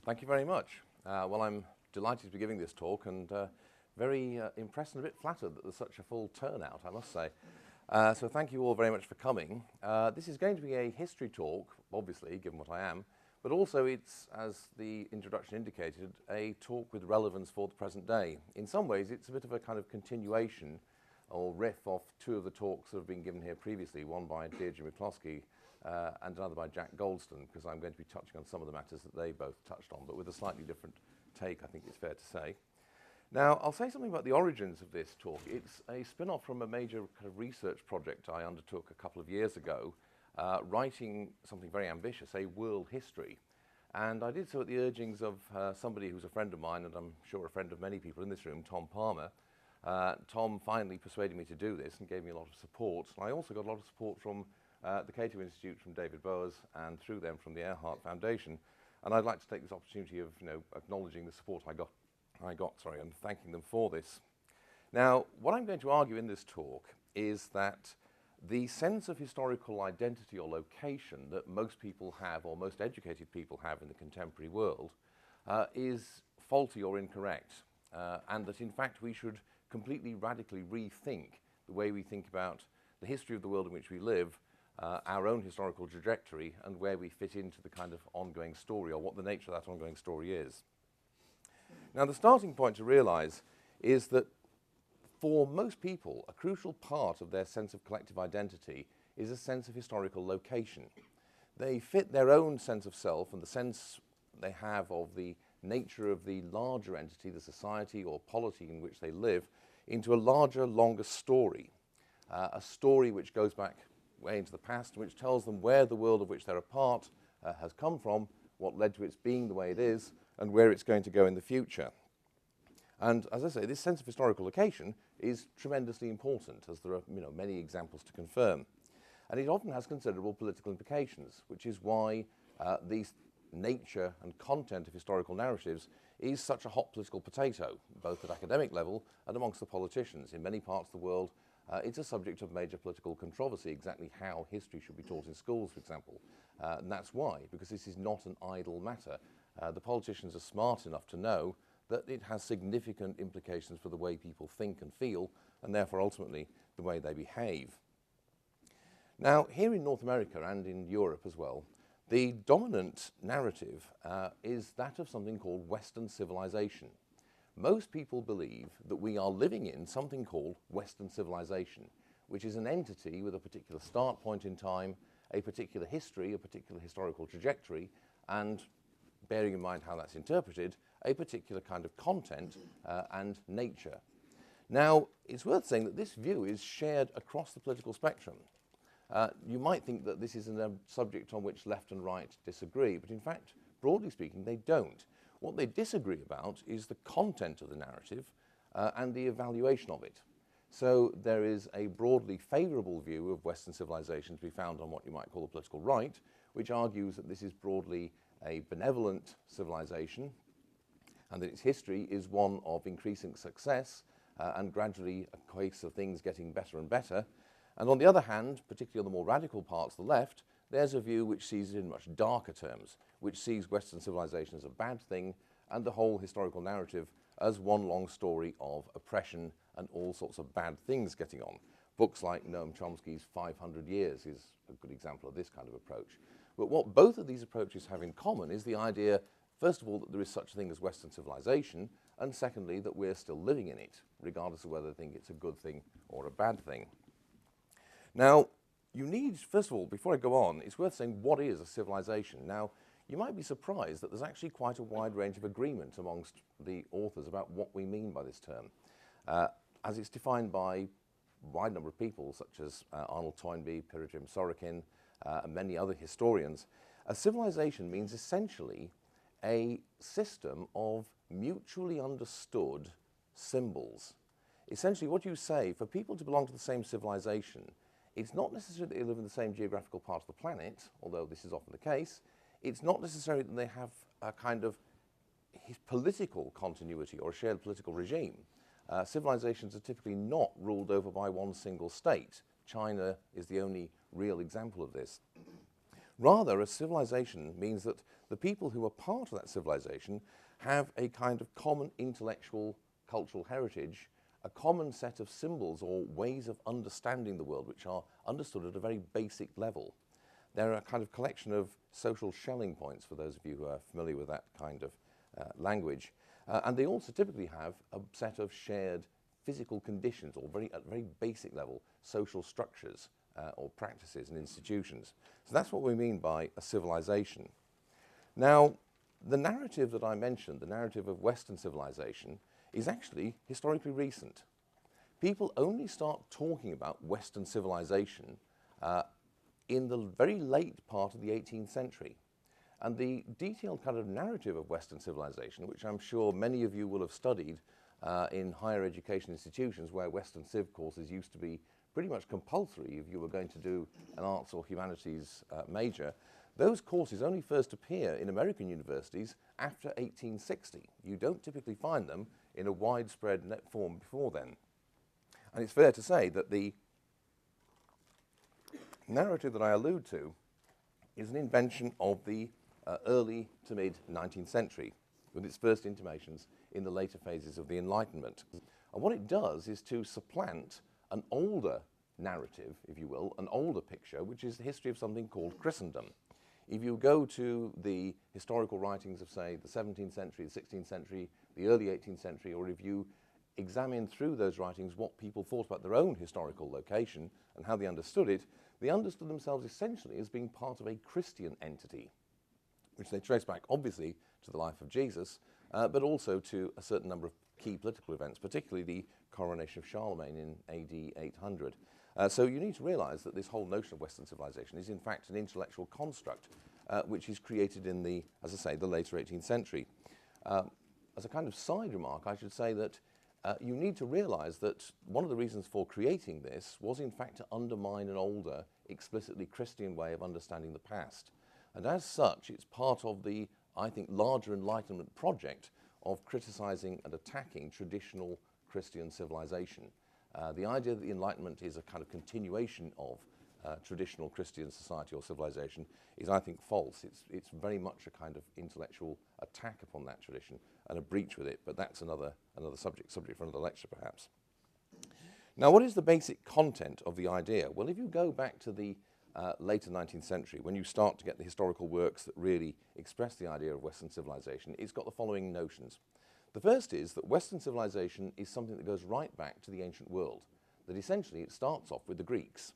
Thank you very much. Well, I'm delighted to be giving this talk and very impressed and a bit flattered that there's such a full turnout, I must say. So thank you all very much for coming. This is going to be a history talk, obviously, given what I am, but also it's, as the introduction indicated, a talk with relevance for the present day. In some ways, it's a bit of a kind of continuation or riff off two of the talks that have been given here previously, one by Deirdre McCloskey and another by Jack Goldston, because I'm going to be touching on some of the matters that they both touched on, but with a slightly different take, I think it's fair to say. Now, I'll say something about the origins of this talk. It's a spin-off from a major kind of research project I undertook a couple of years ago, writing something very ambitious, a world history. And I did so at the urgings of somebody who's a friend of mine, and I'm sure a friend of many people in this room, Tom Palmer. Tom finally persuaded me to do this and gave me a lot of support. And I also got a lot of support from the Cato Institute, from David Bowers, and through them from the Earhart Foundation. And I'd like to take this opportunity of acknowledging the support I got, and thanking them for this. Now, what I'm going to argue in this talk is that the sense of historical identity or location that most people have, or most educated people have in the contemporary world, is faulty or incorrect, and that in fact we should completely radically rethink the way we think about the history of the world in which we live, our own historical trajectory, and where we fit into the kind of ongoing story, or what the nature of that ongoing story is. Now, the starting point to realize is that for most people, a crucial part of their sense of collective identity is a sense of historical location. They fit their own sense of self and the sense they have of the nature of the larger entity, the society or polity in which they live, into a larger, longer story. A story which goes back way into the past, which tells them where the world of which they're a part has come from, what led to its being the way it is, and where it's going to go in the future. And as I say, this sense of historical location is tremendously important, as there are many examples to confirm. And it often has considerable political implications, which is why the nature and content of historical narratives is such a hot political potato, both at academic level and amongst the politicians. In many parts of the world, it's a subject of major political controversy, exactly how history should be taught in schools, for example. And that's why, because this is not an idle matter. The politicians are smart enough to know that it has significant implications for the way people think and feel, and therefore ultimately the way they behave. Now, here in North America and in Europe as well, the dominant narrative is that of something called Western civilization. Most people believe that we are living in something called Western civilization, which is an entity with a particular start point in time, a particular history, a particular historical trajectory, and bearing in mind how that's interpreted, a particular kind of content and nature. Now, it's worth saying that this view is shared across the political spectrum. You might think that this is a subject on which left and right disagree, but in fact, broadly speaking, they don't. What they disagree about is the content of the narrative and the evaluation of it. So there is a broadly favourable view of Western civilization to be found on what you might call the political right, which argues that this is broadly a benevolent civilization and that its history is one of increasing success and gradually a case of things getting better and better. And on the other hand, particularly on the more radical parts of the left, there's a view which sees it in much darker terms, which sees Western civilization as a bad thing and the whole historical narrative as one long story of oppression and all sorts of bad things getting on. Books like Noam Chomsky's 500 Years is a good example of this kind of approach. But what both of these approaches have in common is the idea, first of all, that there is such a thing as Western civilization, and secondly, that we're still living in it, regardless of whether they think it's a good thing or a bad thing. Now, you need, first of all, before I go on, it's worth saying what is a civilization. Now, you might be surprised that there's actually quite a wide range of agreement amongst the authors about what we mean by this term, as it's defined by a wide number of people, such as Arnold Toynbee, Pirouzim Sorokin, and many other historians. A civilization means essentially a system of mutually understood symbols. Essentially, what you say, for people to belong to the same civilization, it's not necessarily that they live in the same geographical part of the planet, although this is often the case. It's not necessarily that they have a kind of political continuity or a shared political regime. Civilizations are typically not ruled over by one single state. China is the only real example of this. Rather, a civilization means that the people who are part of that civilization have a kind of common intellectual, cultural heritage, a common set of symbols or ways of understanding the world which are understood at a very basic level. They're a kind of collection of social Schelling points, for those of you who are familiar with that kind of language. And they also typically have a set of shared physical conditions, or at a very basic level, social structures or practices and institutions. So that's what we mean by a civilization. Now, the narrative that I mentioned, the narrative of Western civilization, is actually historically recent. People only start talking about Western civilization in the very late part of the 18th century. And the detailed kind of narrative of Western civilization, which I'm sure many of you will have studied in higher education institutions where Western Civ courses used to be pretty much compulsory if you were going to do an arts or humanities major, those courses only first appear in American universities after 1860. You don't typically find them in a widespread form before then. And it's fair to say that the narrative that I allude to is an invention of the early to mid 19th century, with its first intimations in the later phases of the Enlightenment. And what it does is to supplant an older narrative, if you will, an older picture, which is the history of something called Christendom. If you go to the historical writings of, say, the 17th century, the 16th century, the early 18th century, or if you examine through those writings what people thought about their own historical location and how they understood it, they understood themselves essentially as being part of a Christian entity, which they trace back, obviously, to the life of Jesus, but also to a certain number of key political events, particularly the coronation of Charlemagne in AD 800. So you need to realize that this whole notion of Western civilization is in fact an intellectual construct which is created in the, as I say, the later 18th century. As a kind of side remark, I should say that you need to realize that one of the reasons for creating this was in fact to undermine an older, explicitly Christian way of understanding the past. And as such, it's part of the, I think, larger Enlightenment project of criticizing and attacking traditional Christian civilization. The idea that the Enlightenment is a kind of continuation of traditional Christian society or civilization is, I think, false. It's very much a kind of intellectual attack upon that tradition and a breach with it, but that's another subject for another lecture, perhaps. Now, what is the basic content of the idea? Well, if you go back to the later 19th century, when you start to get the historical works that really express the idea of Western civilization, it's got the following notions. The first is that Western civilization is something that goes right back to the ancient world, that essentially it starts off with the Greeks.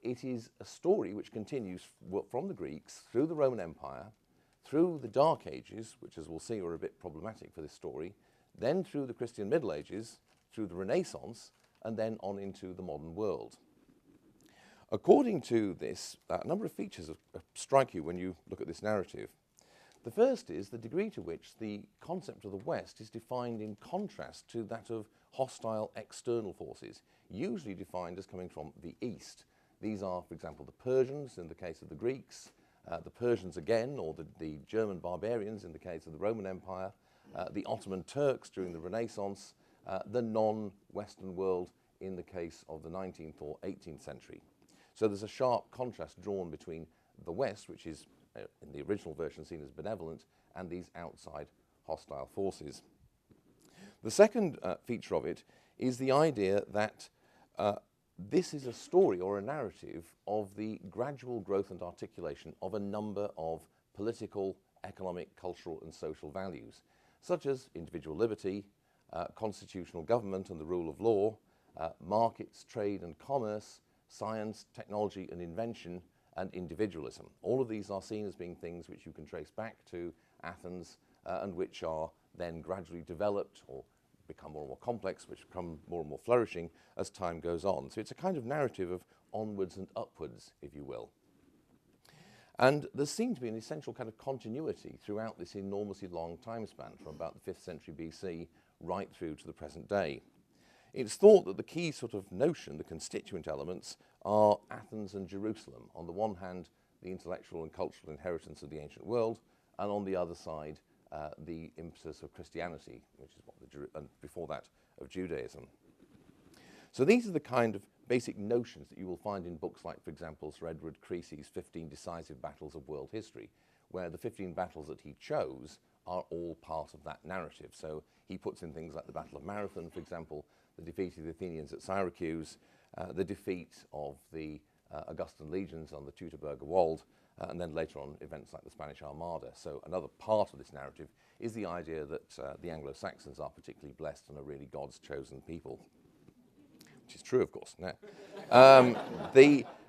It is a story which continues from the Greeks through the Roman Empire, through the Dark Ages, which as we'll see are a bit problematic for this story, then through the Christian Middle Ages, through the Renaissance, and then on into the modern world. According to this, a number of features strike you when you look at this narrative. The first is the degree to which the concept of the West is defined in contrast to that of hostile external forces, usually defined as coming from the East. These are, for example, the Persians in the case of the Greeks, the Persians again, or the German barbarians in the case of the Roman Empire, the Ottoman Turks during the Renaissance, the non-Western world in the case of the 19th or 18th century. So there's a sharp contrast drawn between the West, which is in the original version seen as benevolent, and these outside hostile forces. The second feature of it is the idea that this is a story or a narrative of the gradual growth and articulation of a number of political, economic, cultural and social values, such as individual liberty, constitutional government and the rule of law, markets, trade and commerce, science, technology and invention, and individualism. All of these are seen as being things which you can trace back to Athens and which are then gradually developed or become more and more complex, which become more and more flourishing as time goes on. So it's a kind of narrative of onwards and upwards, if you will. And there seemed to be an essential kind of continuity throughout this enormously long time span from about the 5th century BC right through to the present day. It's thought that the key sort of notion, the constituent elements, are Athens and Jerusalem. On the one hand, the intellectual and cultural inheritance of the ancient world, and on the other side, the impetus of Christianity, which is what and before that, of Judaism. So these are the kind of basic notions that you will find in books like, for example, Sir Edward Creasy's 15 Decisive Battles of World History, where the 15 battles that he chose are all part of that narrative. So he puts in things like the Battle of Marathon, for example, the defeat of the Athenians at Syracuse, the defeat of the Augustan legions on the Teutoburger Wald, and then later on events like the Spanish Armada. So another part of this narrative is the idea that the Anglo-Saxons are particularly blessed and are really God's chosen people, which is true, of course.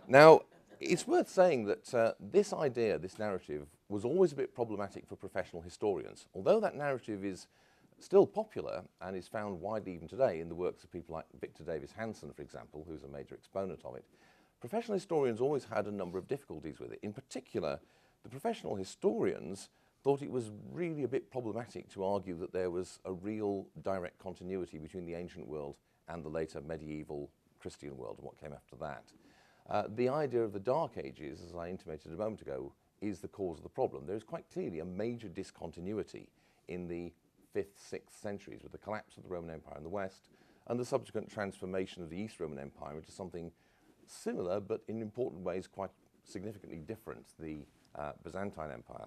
Now, it's worth saying that this idea, this narrative, was always a bit problematic for professional historians. Although that narrative is still popular and is found widely even today in the works of people like Victor Davies Hanson, for example, who's a major exponent of it, professional historians always had a number of difficulties with it. In particular, the professional historians thought it was really a bit problematic to argue that there was a real direct continuity between the ancient world and the later medieval Christian world and what came after that. The idea of the Dark Ages, as I intimated a moment ago, is the cause of the problem. There is quite clearly a major discontinuity in the 5th, 6th centuries with the collapse of the Roman Empire in the West and the subsequent transformation of the East Roman Empire into something similar but in important ways quite significantly different, the Byzantine Empire,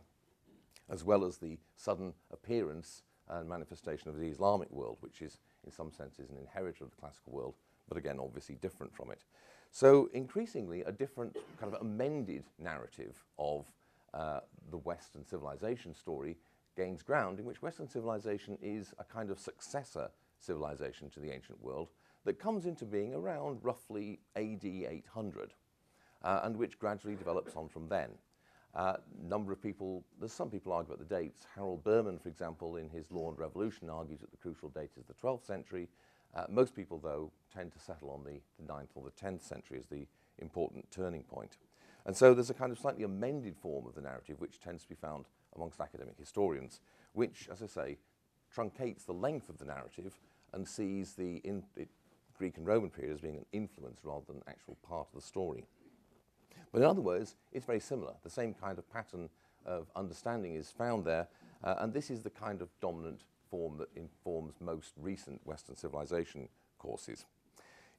as well as the sudden appearance and manifestation of the Islamic world, which is in some senses an inheritor of the classical world, but again obviously different from it. So increasingly a different kind of amended narrative of the Western civilization story gains ground, in which Western civilization is a kind of successor civilization to the ancient world that comes into being around roughly AD 800 and which gradually develops on from then. Number of people, there's some people argue about the dates. Harold Berman, for example, in his Law and Revolution argues that the crucial date is the 12th century. Most people, though, tend to settle on the 9th or the 10th century as the important turning point. And so there's a kind of slightly amended form of the narrative which tends to be found amongst academic historians, which, as I say, truncates the length of the narrative and sees the Greek and Roman period as being an influence rather than an actual part of the story. But in other words, it's very similar. The same kind of pattern of understanding is found there, and this is the kind of dominant form that informs most recent Western civilization courses.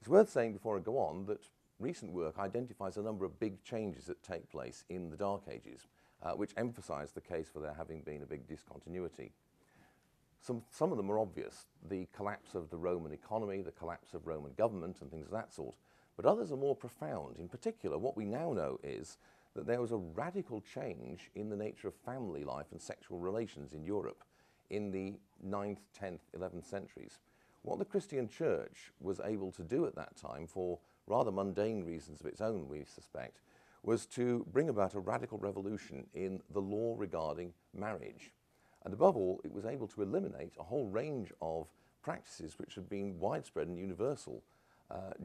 It's worth saying before I go on that recent work identifies a number of big changes that take place in the Dark Ages, which emphasize the case for there having been a big discontinuity. Some of them are obvious, the collapse of the Roman economy, the collapse of Roman government and things of that sort, but others are more profound. In particular, what we now know is that there was a radical change in the nature of family life and sexual relations in Europe in the 9th, 10th, 11th centuries. What the Christian Church was able to do at that time, for rather mundane reasons of its own, we suspect, was to bring about a radical revolution in the law regarding marriage. And above all, it was able to eliminate a whole range of practices which had been widespread and universal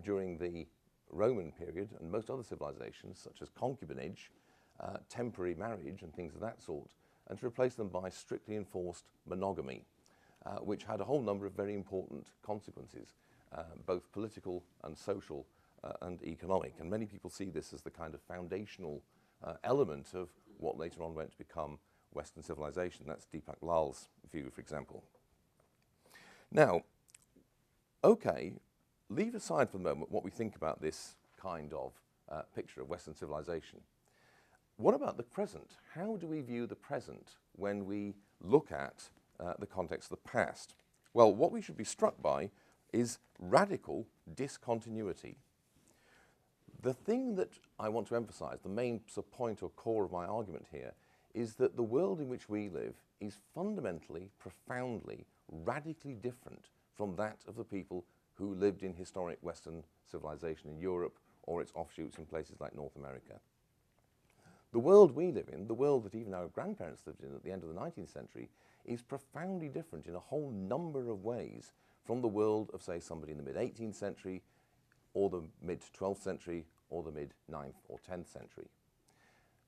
during the Roman period and most other civilizations, such as concubinage, temporary marriage and things of that sort, and to replace them by strictly enforced monogamy, which had a whole number of very important consequences, both political and social and economic. And many people see this as the kind of foundational element of what later on went to become Western civilization. That's Deepak Lal's view, for example. Now, okay, leave aside for the moment what we think about this kind of picture of Western civilization. What about the present? How do we view the present when we look at the context of the past? Well, what we should be struck by is radical discontinuity. The thing that I want to emphasize, the main point or core of my argument here, is that the world in which we live is fundamentally, profoundly, radically different from that of the people who lived in historic Western civilization in Europe or its offshoots in places like North America. The world we live in, the world that even our grandparents lived in at the end of the 19th century, is profoundly different in a whole number of ways from the world of, say, somebody in the mid-18th century or the mid-12th century or the mid-9th or 10th century.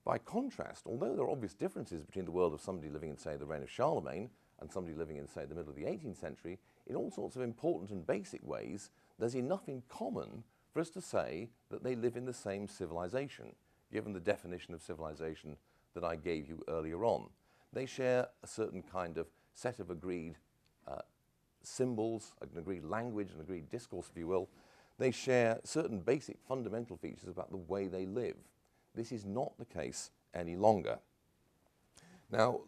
By contrast, although there are obvious differences between the world of somebody living in, say, the reign of Charlemagne and somebody living in, say, the middle of the 18th century, in all sorts of important and basic ways, there's enough in common for us to say that they live in the same civilization, given the definition of civilization that I gave you earlier on. They share a certain kind of set of agreed symbols, an agreed language, an agreed discourse, if you will. They share certain basic fundamental features about the way they live. This is not the case any longer. Now,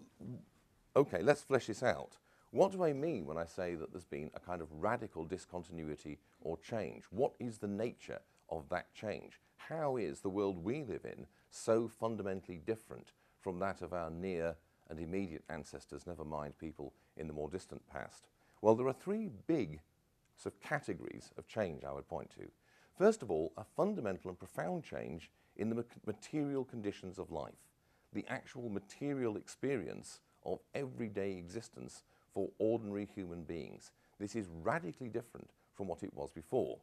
okay, let's flesh this out. What do I mean when I say that there's been a kind of radical discontinuity or change? What is the nature of that change? How is the world we live in so fundamentally different from that of our near and immediate ancestors, never mind people in the more distant past? Well, there are three big sort of categories of change I would point to. First of all, a fundamental and profound change in the material conditions of life, the actual material experience of everyday existence for ordinary human beings. This is radically different from what it was before.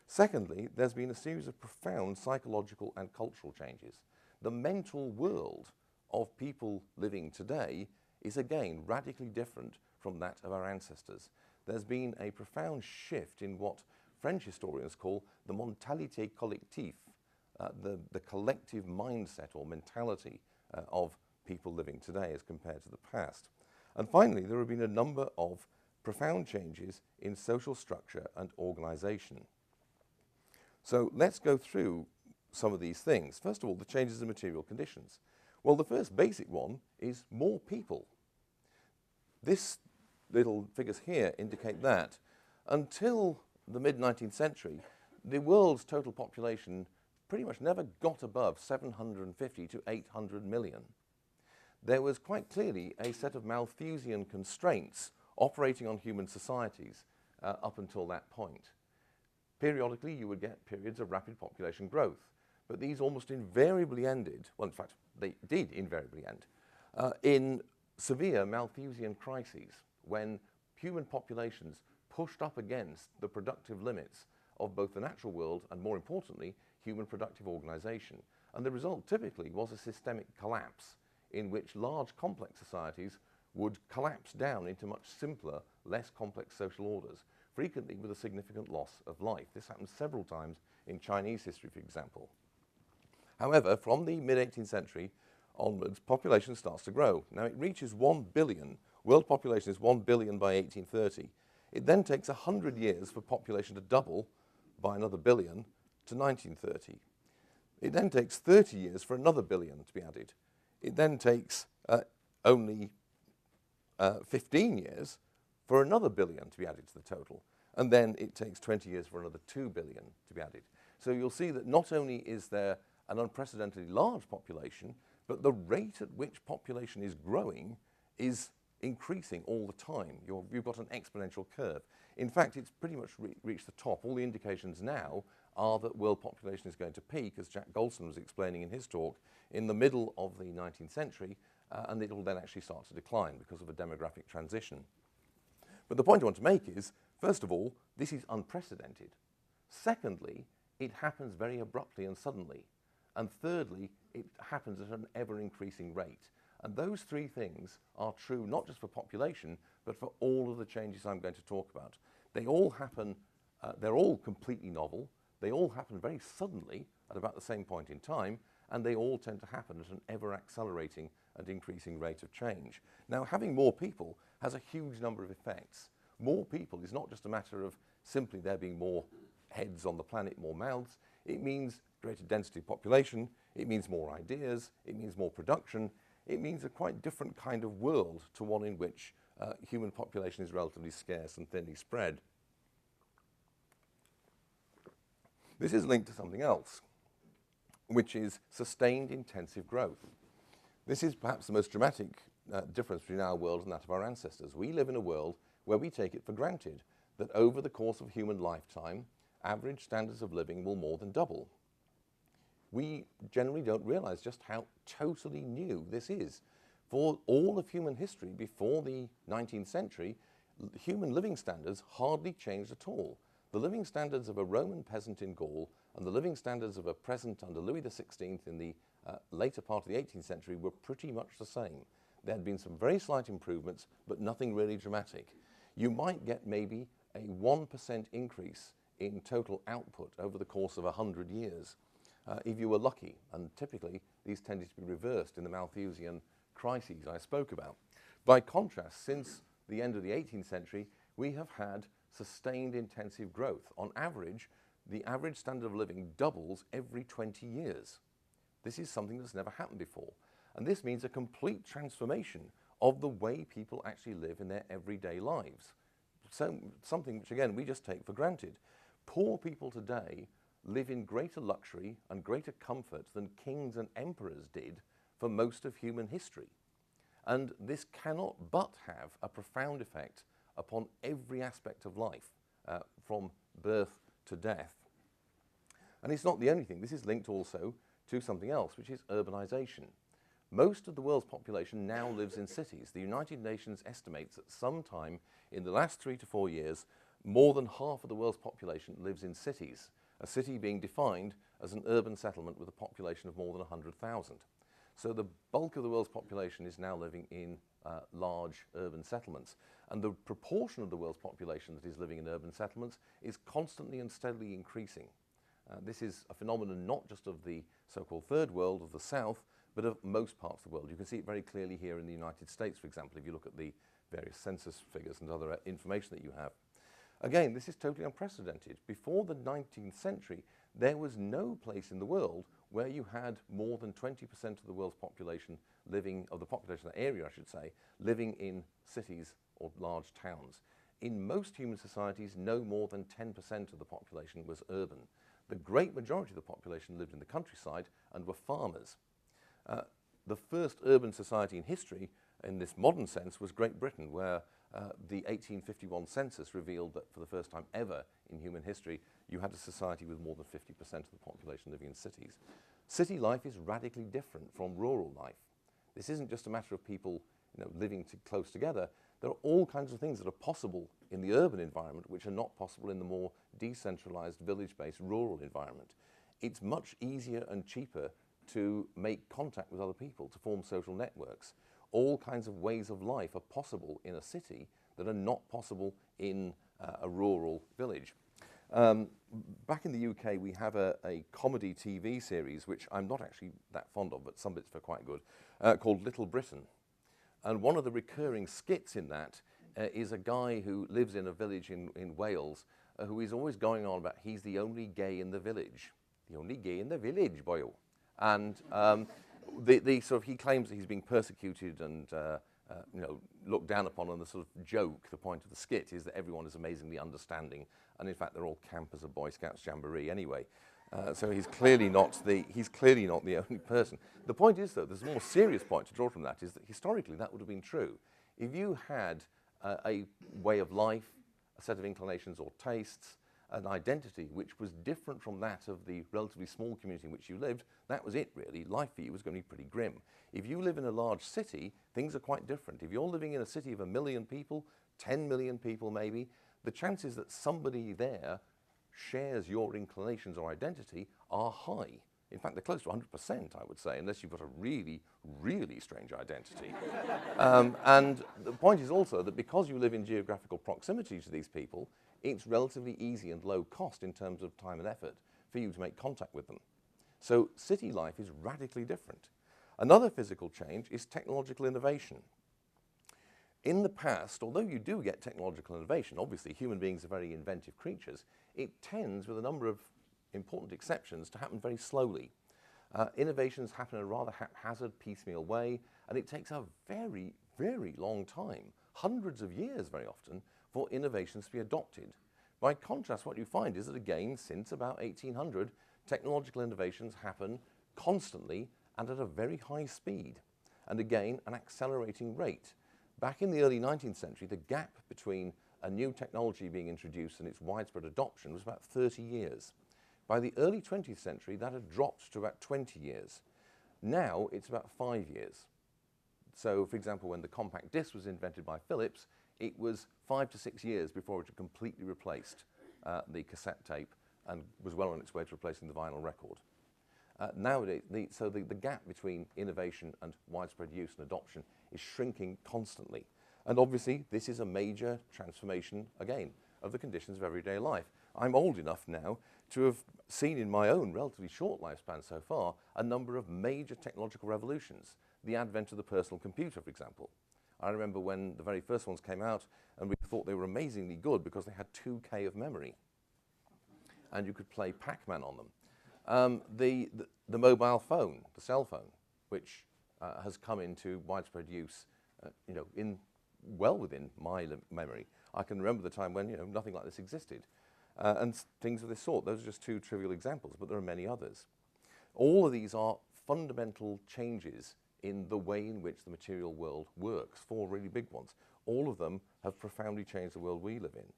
Secondly, there's been a series of profound psychological and cultural changes. The mental world of people living today is again radically different from that of our ancestors. There's been a profound shift in what French historians call the mentalité collective, the collective mindset or mentality of people living today as compared to the past. And finally, there have been a number of profound changes in social structure and organization. So let's go through some of these things. First of all, the changes in material conditions. Well, the first basic one is more people. This little figures here indicate that until the mid-19th century, the world's total population pretty much never got above 750 to 800 million. There was quite clearly a set of Malthusian constraints operating on human societies up until that point. Periodically, you would get periods of rapid population growth, but these almost invariably ended, well, in fact, they did invariably end, in severe Malthusian crises when human populations pushed up against the productive limits of both the natural world and, more importantly, human productive organization. And the result typically was a systemic collapse in which large complex societies would collapse down into much simpler, less complex social orders, frequently with a significant loss of life. This happened several times in Chinese history, for example. However, from the mid-18th century onwards, population starts to grow. Now, it reaches 1 billion. World population is 1 billion by 1830. It then takes 100 years for population to double by another billion to 1930. It then takes 30 years for another billion to be added. It then takes only 15 years for another billion to be added to the total. And then it takes 20 years for another 2 billion to be added. So you'll see that not only is there an unprecedentedly large population, but the rate at which population is growing is increasing all the time. You've got an exponential curve. In fact, it's pretty much reached the top. All the indications now are that world population is going to peak, as Jack Golson was explaining in his talk, in the middle of the 19th century, and it will then actually start to decline because of a demographic transition. But the point I want to make is, first of all, this is unprecedented. Secondly, it happens very abruptly and suddenly. And thirdly, it happens at an ever-increasing rate. And those three things are true not just for population, but for all of the changes I'm going to talk about. They all happen, they're all completely novel, they all happen very suddenly at about the same point in time, and they all tend to happen at an ever-accelerating and increasing rate of change. Now, having more people has a huge number of effects. More people is not just a matter of simply there being more heads on the planet, more mouths. It means greater density of population, it means more ideas, it means more production, it means a quite different kind of world to one in which human population is relatively scarce and thinly spread. This is linked to something else, which is sustained intensive growth. This is perhaps the most dramatic difference between our world and that of our ancestors. We live in a world where we take it for granted that over the course of human lifetime, average standards of living will more than double. We generally don't realize just how totally new this is. For all of human history before the 19th century, human living standards hardly changed at all. The living standards of a Roman peasant in Gaul and the living standards of a peasant under Louis XVI in the later part of the 18th century were pretty much the same. There had been some very slight improvements, but nothing really dramatic. You might get maybe a 1% increase in total output over the course of 100 years, if you were lucky, and typically these tended to be reversed in the Malthusian crises I spoke about. By contrast, since the end of the 18th century, we have had sustained intensive growth. On average, the average standard of living doubles every 20 years. This is something that's never happened before. And this means a complete transformation of the way people actually live in their everyday lives. So, something which, again, we just take for granted. Poor people today live in greater luxury and greater comfort than kings and emperors did for most of human history. And this cannot but have a profound effect upon every aspect of life, from birth to death. And it's not the only thing. This is linked also to something else, which is urbanization. Most of the world's population now lives in cities. The United Nations estimates that sometime in the last 3 to 4 years, more than half of the world's population lives in cities, a city being defined as an urban settlement with a population of more than 100,000. So the bulk of the world's population is now living in large urban settlements. And the proportion of the world's population that is living in urban settlements is constantly and steadily increasing. This is a phenomenon not just of the so-called third world of the South, but of most parts of the world. You can see it very clearly here in the United States, for example, if you look at the various census figures and other information that you have. Again, this is totally unprecedented. Before the 19th century, there was no place in the world where you had more than 20% of the world's population living, of the population, that area I should say, living in cities or large towns. In most human societies, no more than 10% of the population was urban. The great majority of the population lived in the countryside and were farmers. The first urban society in history, in this modern sense, was Great Britain, where the 1851 census revealed that for the first time ever in human history, you had a society with more than 50% of the population living in cities. City life is radically different from rural life. This isn't just a matter of people, living close together. There are all kinds of things that are possible in the urban environment which are not possible in the more decentralized, village-based rural environment. It's much easier and cheaper to make contact with other people, to form social networks. All kinds of ways of life are possible in a city that are not possible in a rural village. Back in the UK, we have a comedy TV series, which I'm not actually that fond of, but some bits are quite good, called Little Britain. And one of the recurring skits in that is a guy who lives in a village in Wales, who is always going on about he's the only gay in the village. The only gay in the village, boyo. And he claims that he's being persecuted and looked down upon, and the sort of joke, the point of the skit, is that everyone is amazingly understanding, and in fact they're all camp as a Boy Scouts jamboree anyway. So he's clearly not the only person. The point is, though, there's a more serious point to draw from that, is that historically that would have been true. If you had a way of life, a set of inclinations or tastes, an identity which was different from that of the relatively small community in which you lived, that was it really. Life for you was going to be pretty grim. If you live in a large city, things are quite different. If you're living in a city of 1 million people, 10 million people maybe, the chances that somebody there shares your inclinations or identity are high. In fact, they're close to 100%, I would say, unless you've got a really, really strange identity. And the point is also that because you live in geographical proximity to these people, it's relatively easy and low cost in terms of time and effort for you to make contact with them. So city life is radically different. Another physical change is technological innovation. In the past, although you do get technological innovation, obviously human beings are very inventive creatures, it tends, with a number of important exceptions, to happen very slowly. Innovations happen in a rather haphazard, piecemeal way, and it takes a very, very long time, hundreds of years very often, for innovations to be adopted. By contrast, what you find is that, again, since about 1800, technological innovations happen constantly and at a very high speed, and again, an accelerating rate. Back in the early 19th century, the gap between a new technology being introduced and its widespread adoption was about 30 years. By the early 20th century, that had dropped to about 20 years. Now, it's about 5 years. So, for example, when the compact disc was invented by Philips, it was 5 to 6 years before it had completely replaced the cassette tape and was well on its way to replacing the vinyl record. Nowadays, the gap between innovation and widespread use and adoption is shrinking constantly. And obviously, this is a major transformation, again, of the conditions of everyday life. I'm old enough now to have seen in my own relatively short lifespan so far a number of major technological revolutions. The advent of the personal computer, for example. I remember when the very first ones came out and we thought they were amazingly good because they had 2K of memory. and you could play Pac-Man on them. The mobile phone, the cell phone, which has come into widespread use, well within my memory. I can remember the time when nothing like this existed, and things of this sort. Those are just two trivial examples, but there are many others. All of these are fundamental changes in the way in which the material world works, four really big ones. All of them have profoundly changed the world we live in.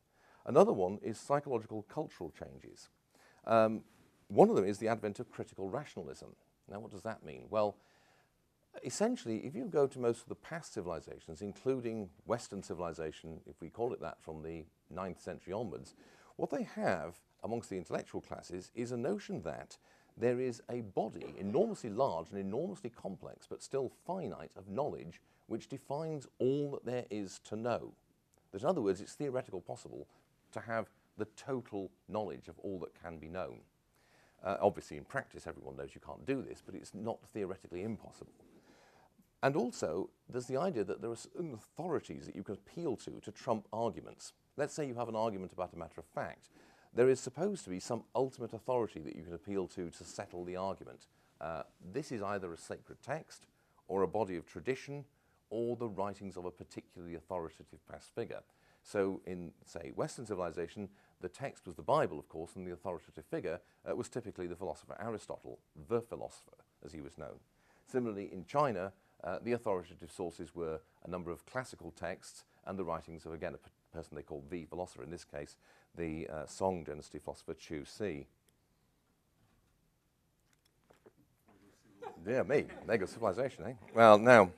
Another one is psychological cultural changes. One of them is the advent of critical rationalism. Now, what does that mean? Well, essentially, if you go to most of the past civilizations, including Western civilization, if we call it that, from the 9th century onwards, what they have amongst the intellectual classes is a notion that there is a body, enormously large and enormously complex, but still finite, of knowledge which defines all that there is to know. That, in other words, it's theoretically possible to have the total knowledge of all that can be known. Obviously, in practice, everyone knows you can't do this, but it's not theoretically impossible. And also, there's the idea that there are certain authorities that you can appeal to trump arguments. Let's say you have an argument about a matter of fact. There is supposed to be some ultimate authority that you can appeal to settle the argument. This is either a sacred text, or a body of tradition, or the writings of a particularly authoritative past figure. So in, say, Western civilization, the text was the Bible, of course, and the authoritative figure was typically the philosopher Aristotle, the philosopher, as he was known. Similarly, in China, the authoritative sources were a number of classical texts and the writings of, again, a person they called the philosopher, in this case, the Song dynasty philosopher Chu Si. Dear me, there goes civilization, eh? Well, now,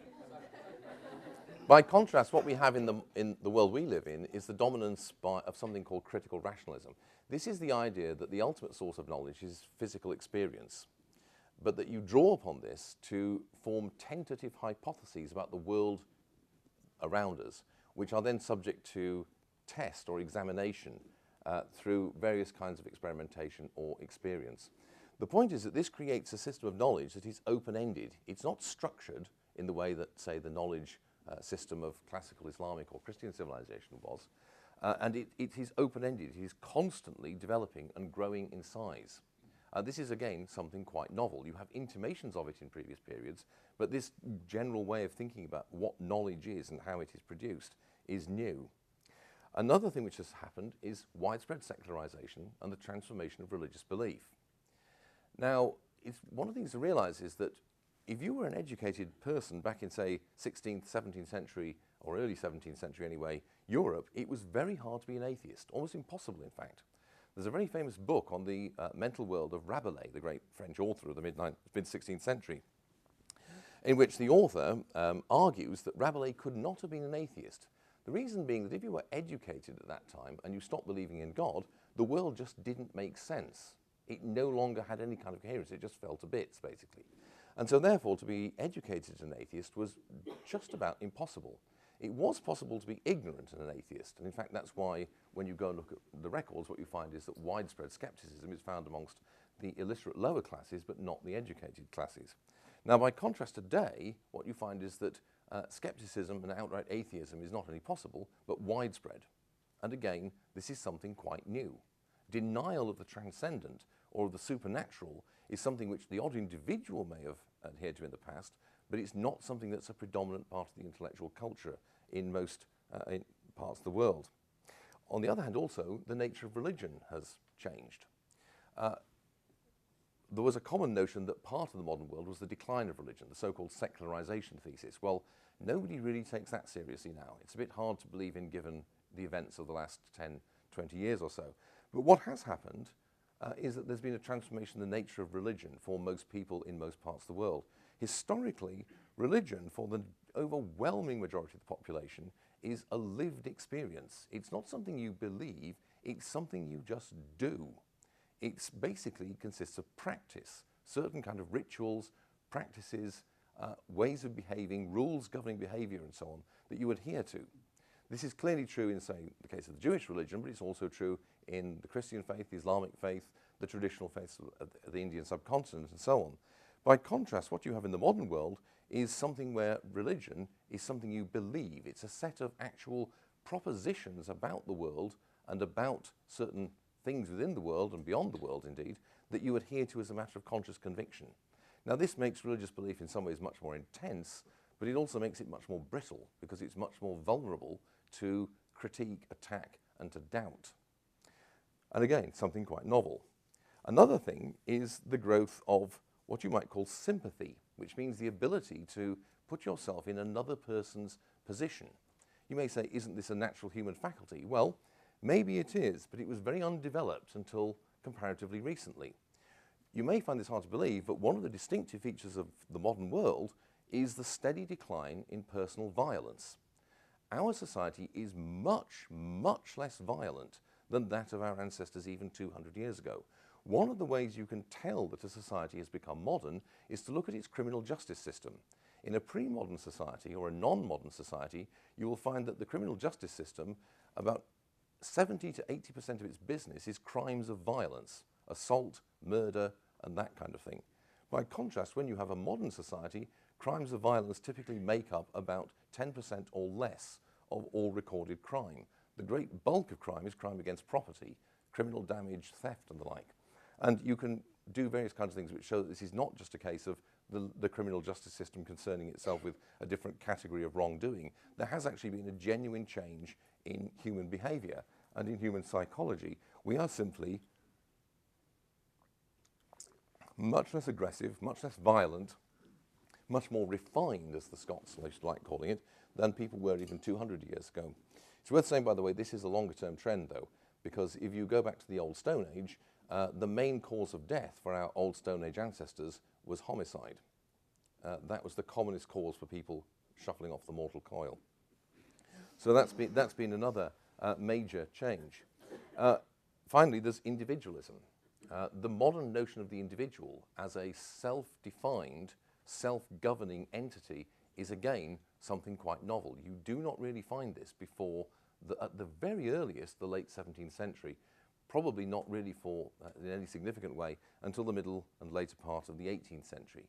by contrast, what we have in the world we live in is the dominance of something called critical rationalism. This is the idea that the ultimate source of knowledge is physical experience, but that you draw upon this to form tentative hypotheses about the world around us, which are then subject to test or examination through various kinds of experimentation or experience. The point is that this creates a system of knowledge that is open-ended. It's not structured in the way that, say, the knowledge system of classical Islamic or Christian civilization was, and it is open-ended. It is constantly developing and growing in size. This is, again, something quite novel. You have intimations of it in previous periods, but this general way of thinking about what knowledge is and how it is produced is new. Another thing which has happened is widespread secularization and the transformation of religious belief. Now, one of the things to realize is that if you were an educated person back in, say, 16th, 17th century, or early 17th century anyway, Europe, it was very hard to be an atheist, almost impossible, in fact. There's a very famous book on the mental world of Rabelais, the great French author of the mid-16th century, in which the author argues that Rabelais could not have been an atheist. The reason being that if you were educated at that time and you stopped believing in God, the world just didn't make sense. It no longer had any kind of coherence. It just fell to bits, basically. And so therefore, to be educated as an atheist was just about impossible. It was possible to be ignorant as an atheist, and in fact that's why when you go and look at the records, what you find is that widespread skepticism is found amongst the illiterate lower classes, but not the educated classes. Now, by contrast today, what you find is that skepticism and outright atheism is not only possible, but widespread. And again, this is something quite new. Denial of the transcendent or of the supernatural is something which the odd individual may have adhered to in the past, but it's not something that's a predominant part of the intellectual culture in most parts of the world. On the other hand, also, the nature of religion has changed. There was a common notion that part of the modern world was the decline of religion, the so-called secularization thesis. Well, nobody really takes that seriously now. It's a bit hard to believe in given the events of the last 10, 20 years or so. But what has happened is that there's been a transformation in the nature of religion for most people in most parts of the world. Historically, religion, for the overwhelming majority of the population, is a lived experience. It's not something you believe, it's something you just do. It basically consists of practice, certain kind of rituals, practices, ways of behaving, rules governing behavior and so on, that you adhere to. This is clearly true in, say, the case of the Jewish religion, but it's also true in the Christian faith, the Islamic faith, the traditional faiths of the Indian subcontinent, and so on. By contrast, what you have in the modern world is something where religion is something you believe. It's a set of actual propositions about the world and about certain things within the world and beyond the world indeed that you adhere to as a matter of conscious conviction. Now this makes religious belief in some ways much more intense, but it also makes it much more brittle because it's much more vulnerable to critique, attack and to doubt. And again, something quite novel. Another thing is the growth of what you might call sympathy, which means the ability to put yourself in another person's position. You may say, isn't this a natural human faculty? Well, maybe it is, but it was very undeveloped until comparatively recently. You may find this hard to believe, but one of the distinctive features of the modern world is the steady decline in personal violence. Our society is much, much less violent than that of our ancestors even 200 years ago. One of the ways you can tell that a society has become modern is to look at its criminal justice system. In a pre-modern society or a non-modern society, you will find that the criminal justice system, about 70 to 80% of its business is crimes of violence, assault, murder, and that kind of thing. By contrast, when you have a modern society, crimes of violence typically make up about 10% or less of all recorded crime. The great bulk of crime is crime against property, criminal damage, theft, and the like. And you can do various kinds of things which show that this is not just a case of the criminal justice system concerning itself with a different category of wrongdoing. There has actually been a genuine change in human behavior and in human psychology. We are simply much less aggressive, much less violent, much more refined, as the Scots like calling it, than people were even 200 years ago. It's worth saying, by the way, this is a longer-term trend, though, because if you go back to the Old Stone Age, the main cause of death for our Old Stone Age ancestors was homicide. That was the commonest cause for people shuffling off the mortal coil. So that's been another major change. Finally, there's individualism. The modern notion of the individual as a self-defined, self-governing entity is again something quite novel. You do not really find this before, at the very earliest, the late 17th century, probably not really in any significant way until the middle and later part of the 18th century.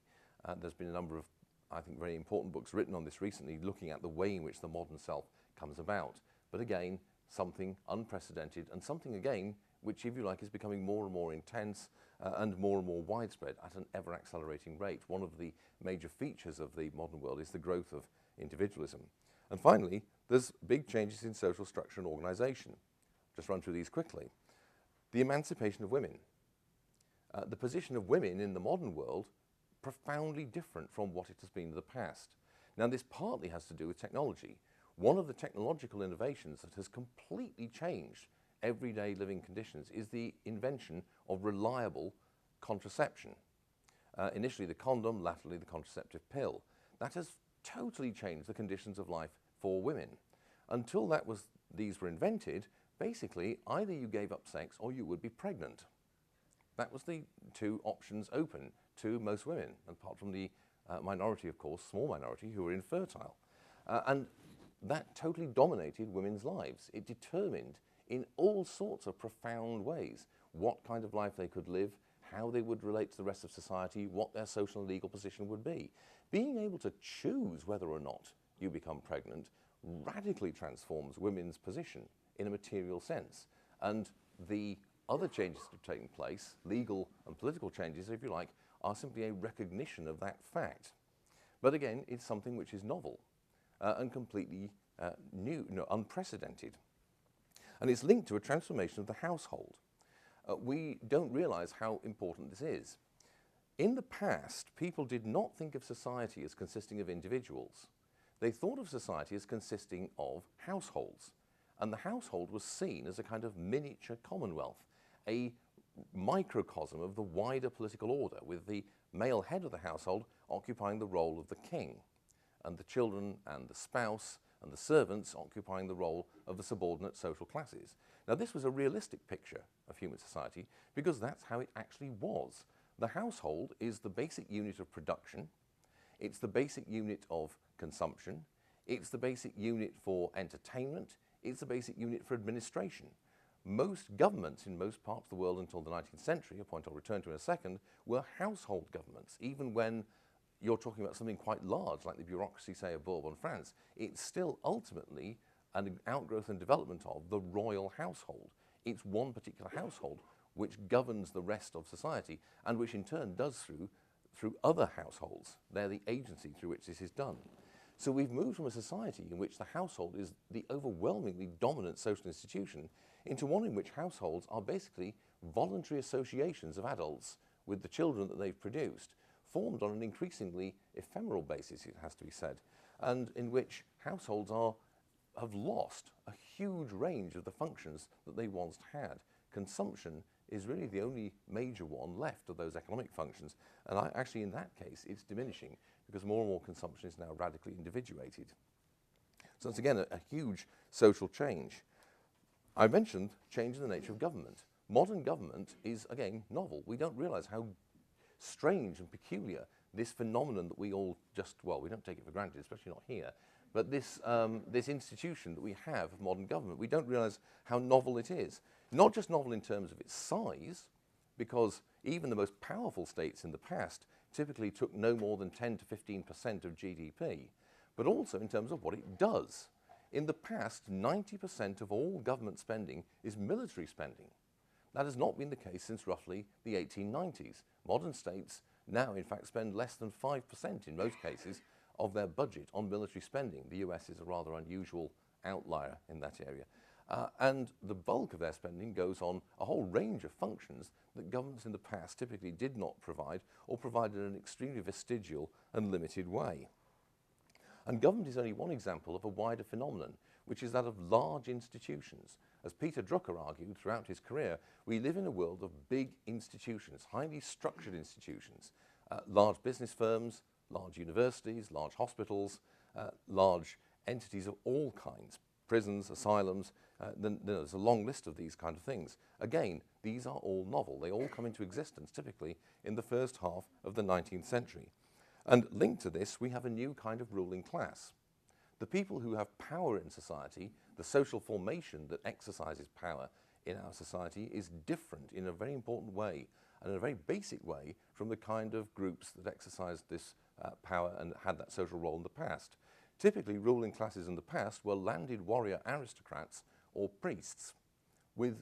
There's been a number of, I think, very important books written on this recently, looking at the way in which the modern self comes about. But again, something unprecedented and something, again, which, if you like, is becoming more and more intense and more widespread at an ever-accelerating rate. One of the major features of the modern world is the growth of individualism. And finally, there's big changes in social structure and organization. Just run through these quickly. The emancipation of women. The position of women in the modern world, profoundly different from what it has been in the past. Now, this partly has to do with technology. One of the technological innovations that has completely changed everyday living conditions is the invention of reliable contraception. Initially the condom, latterly the contraceptive pill. That has totally changed the conditions of life for women. Until these were invented, basically either you gave up sex or you would be pregnant. That was the two options open to most women, apart from the minority, of course, small minority, who were infertile. And that totally dominated women's lives. It determined in all sorts of profound ways what kind of life they could live, how they would relate to the rest of society, what their social and legal position would be. Being able to choose whether or not you become pregnant radically transforms women's position in a material sense. And the other changes that have taken place, legal and political changes, if you like, are simply a recognition of that fact. But again, it's something which is novel and completely new, unprecedented. And it's linked to a transformation of the household. We don't realize how important this is. In the past, people did not think of society as consisting of individuals. They thought of society as consisting of households. And the household was seen as a kind of miniature commonwealth, a microcosm of the wider political order, with the male head of the household occupying the role of the king, and the children and the spouse and the servants occupying the role of the subordinate social classes. Now, this was a realistic picture of human society because that's how it actually was. The household is the basic unit of production, it's the basic unit of consumption, it's the basic unit for entertainment, it's the basic unit for administration. Most governments in most parts of the world until the 19th century, a point I'll return to in a second, were household governments. Even when you're talking about something quite large, like the bureaucracy, say, of Bourbon France, it's still ultimately an outgrowth and development of the royal household. It's one particular household which governs the rest of society and which in turn does through other households. They're the agency through which this is done. So we've moved from a society in which the household is the overwhelmingly dominant social institution into one in which households are basically voluntary associations of adults with the children that they've produced, formed on an increasingly ephemeral basis, it has to be said, and in which households have lost a huge range of the functions that they once had. Consumption is really the only major one left of those economic functions, and actually in that case it's diminishing because more and more consumption is now radically individuated. So it's again a huge social change. I mentioned change in the nature of government. Modern government is again novel. We don't realise how strange and peculiar this phenomenon that we all just, well, we don't take it for granted, especially not here, but this institution that we have of modern government, we don't realise how novel it is. Not just novel in terms of its size, because even the most powerful states in the past typically took no more than 10 to 15% of GDP, but also in terms of what it does. In the past, 90% of all government spending is military spending. That has not been the case since roughly the 1890s. Modern states now, in fact, spend less than 5% in most cases of their budget on military spending. The US is a rather unusual outlier in that area. And the bulk of their spending goes on a whole range of functions that governments in the past typically did not provide or provided in an extremely vestigial and limited way. And government is only one example of a wider phenomenon, which is that of large institutions. As Peter Drucker argued throughout his career, we live in a world of big institutions, highly structured institutions, large business firms, large universities, large hospitals, large entities of all kinds, prisons, asylums, there's a long list of these kind of things. Again, these are all novel. They all come into existence typically in the first half of the 19th century. And linked to this, we have a new kind of ruling class. The people who have power in society, the social formation that exercises power in our society is different in a very important way and in a very basic way from the kind of groups that exercised this power and had that social role in the past. Typically, ruling classes in the past were landed warrior aristocrats or priests, with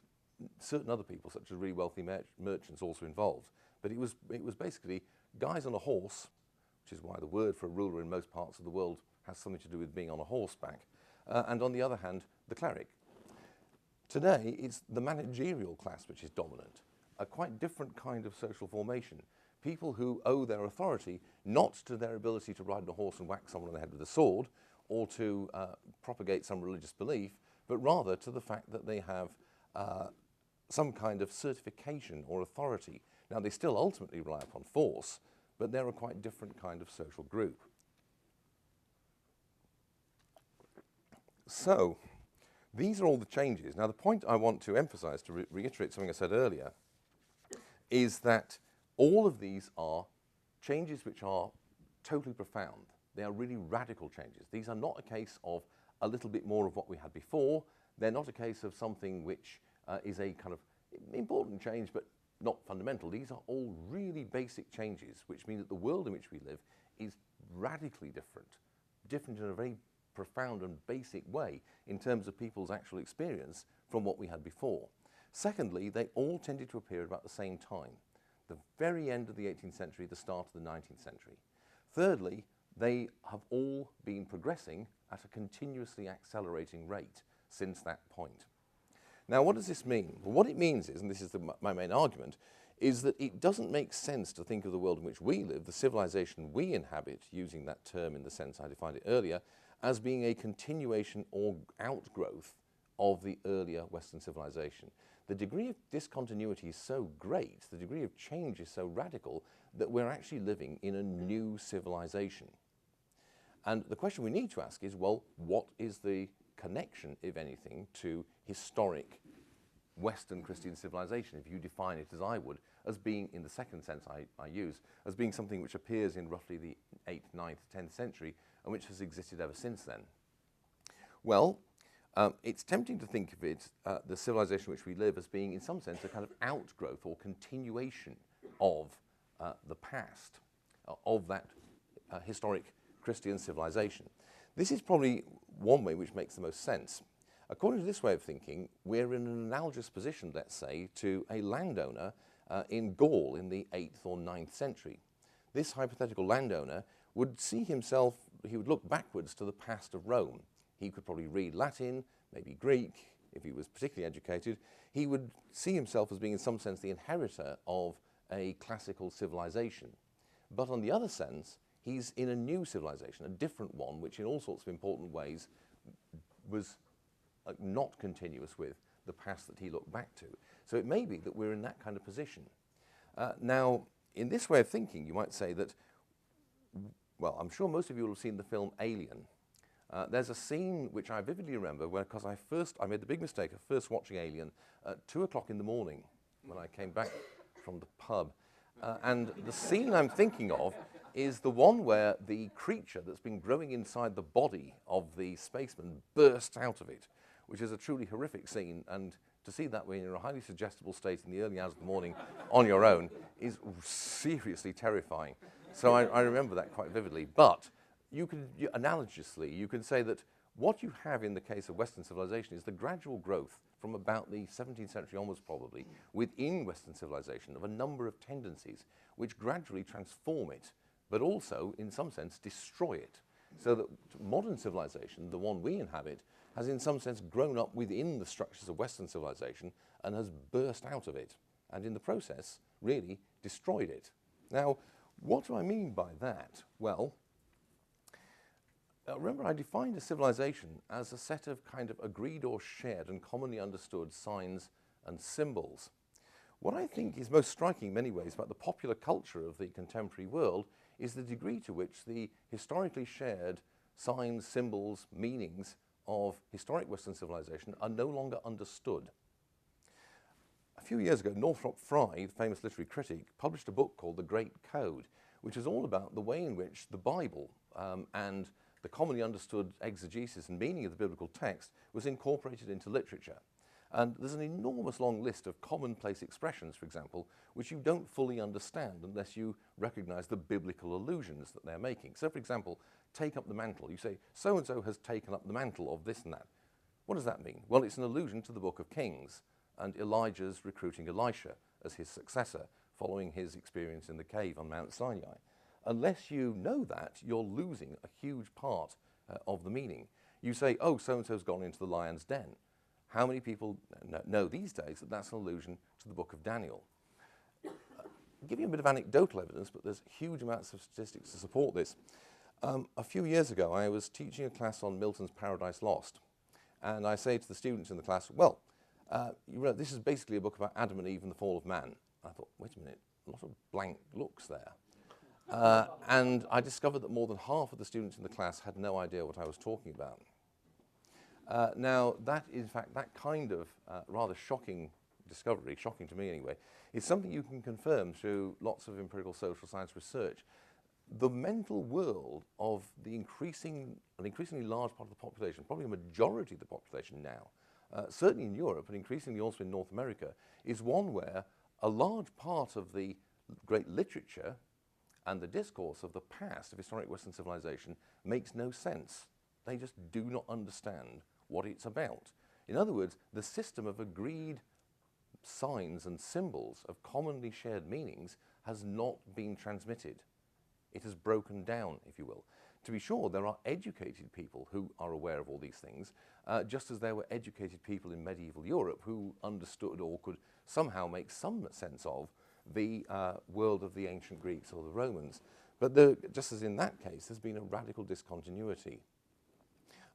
certain other people, such as really wealthy merchants, also involved. But it was basically guys on a horse, which is why the word for a ruler in most parts of the world has something to do with being on a horseback, and on the other hand, the cleric. Today, it's the managerial class which is dominant, a quite different kind of social formation. People who owe their authority not to their ability to ride on a horse and whack someone on the head with a sword or to propagate some religious belief, but rather to the fact that they have some kind of certification or authority. Now, they still ultimately rely upon force, but they're a quite different kind of social group. So, these are all the changes. Now, the point I want to emphasize, to reiterate something I said earlier, is that all of these are changes which are totally profound. They are really radical changes. These are not a case of a little bit more of what we had before. They're not a case of something which is a kind of important change but not fundamental. These are all really basic changes, which mean that the world in which we live is radically different in a very profound and basic way in terms of people's actual experience from what we had before. Secondly, they all tended to appear at about the same time, the very end of the 18th century, the start of the 19th century. Thirdly, they have all been progressing at a continuously accelerating rate since that point. Now, what does this mean? Well, what it means is, and this is my main argument, is that it doesn't make sense to think of the world in which we live, the civilization we inhabit, using that term in the sense I defined it earlier, as being a continuation or outgrowth of the earlier Western civilization. The degree of discontinuity is so great, the degree of change is so radical, that we're actually living in a new civilization. And the question we need to ask is, well, what is the connection, if anything, to historic Western Christian civilization, if you define it as I would, as being, in the second sense I use, as being something which appears in roughly the 8th, 9th, 10th century, and which has existed ever since then? Well, it's tempting to think of it, the civilization in which we live, as being, in some sense, a kind of outgrowth or continuation of the past, of that historic Christian civilization. This is probably one way which makes the most sense. According to this way of thinking, we're in an analogous position, let's say, to a landowner in Gaul in the 8th or 9th century. This hypothetical landowner would see himself, he would look backwards to the past of Rome. He could probably read Latin, maybe Greek, if he was particularly educated. He would see himself as being, in some sense, the inheritor of a classical civilization. But on the other sense, he's in a new civilization, a different one, which in all sorts of important ways was not continuous with the past that he looked back to. So it may be that we're in that kind of position. Now, in this way of thinking, you might say that, well, I'm sure most of you will have seen the film Alien. There's a scene which I vividly remember where, because I made the big mistake of first watching Alien at 2 o'clock in the morning when I came back from the pub. And the scene I'm thinking of is the one where the creature that's been growing inside the body of the spaceman bursts out of it, which is a truly horrific scene. And to see that when you're in a highly suggestible state in the early hours of the morning on your own is seriously terrifying. So I remember that quite vividly. But analogously, you can say that what you have in the case of Western civilization is the gradual growth from about the 17th century onwards, probably, within Western civilization of a number of tendencies which gradually transform it, but also, in some sense, destroy it. So that modern civilization, the one we inhabit, has in some sense grown up within the structures of Western civilization and has burst out of it, and in the process, really destroyed it. Now, what do I mean by that? Well, remember, I defined a civilization as a set of kind of agreed or shared and commonly understood signs and symbols. What I think is most striking in many ways about the popular culture of the contemporary world is the degree to which the historically shared signs, symbols, meanings of historic Western civilization are no longer understood. A few years ago, Northrop Frye, the famous literary critic, published a book called The Great Code, which is all about the way in which the Bible and the commonly understood exegesis and meaning of the biblical text was incorporated into literature. And there's an enormous long list of commonplace expressions, for example, which you don't fully understand unless you recognize the biblical allusions that they're making. So, for example, take up the mantle. You say, so-and-so has taken up the mantle of this and that. What does that mean? Well, it's an allusion to the book of Kings and Elijah's recruiting Elisha as his successor following his experience in the cave on Mount Sinai. Unless you know that, you're losing a huge part of the meaning. You say, oh, so-and-so's gone into the lion's den. How many people know these days that that's an allusion to the book of Daniel? I'll give you a bit of anecdotal evidence, but there's huge amounts of statistics to support this. A few years ago, I was teaching a class on Milton's Paradise Lost. And I say to the students in the class, well, this is basically a book about Adam and Eve and the fall of man. I thought, wait a minute, a lot of blank looks there. And I discovered that more than half of the students in the class had no idea what I was talking about. Now, that is, in fact, that kind of rather shocking discovery, shocking to me anyway, is something you can confirm through lots of empirical social science research. The mental world of an increasingly large part of the population, probably a majority of the population now, certainly in Europe and increasingly also in North America, is one where a large part of the great literature and the discourse of the past of historic Western civilization makes no sense. They just do not understand what it's about. In other words, the system of agreed signs and symbols of commonly shared meanings has not been transmitted. It has broken down, if you will. To be sure, there are educated people who are aware of all these things, just as there were educated people in medieval Europe who understood or could somehow make some sense of the world of the ancient Greeks or the Romans. But just as in that case, there's been a radical discontinuity.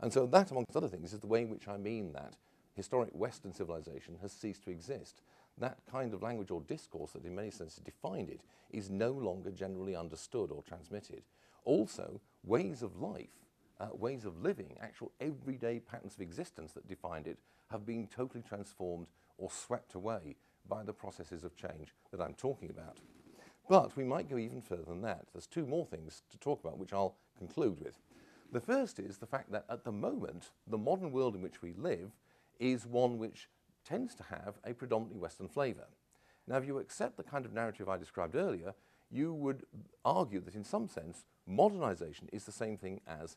And so that, amongst other things, is the way in which I mean that historic Western civilization has ceased to exist. That kind of language or discourse that in many senses defined it is no longer generally understood or transmitted. Also, ways of life, ways of living, actual everyday patterns of existence that defined it have been totally transformed or swept away by the processes of change that I'm talking about. But we might go even further than that. There's two more things to talk about, which I'll conclude with. The first is the fact that at the moment, the modern world in which we live is one which tends to have a predominantly Western flavour. Now, if you accept the kind of narrative I described earlier, you would argue that in some sense, modernisation is the same thing as,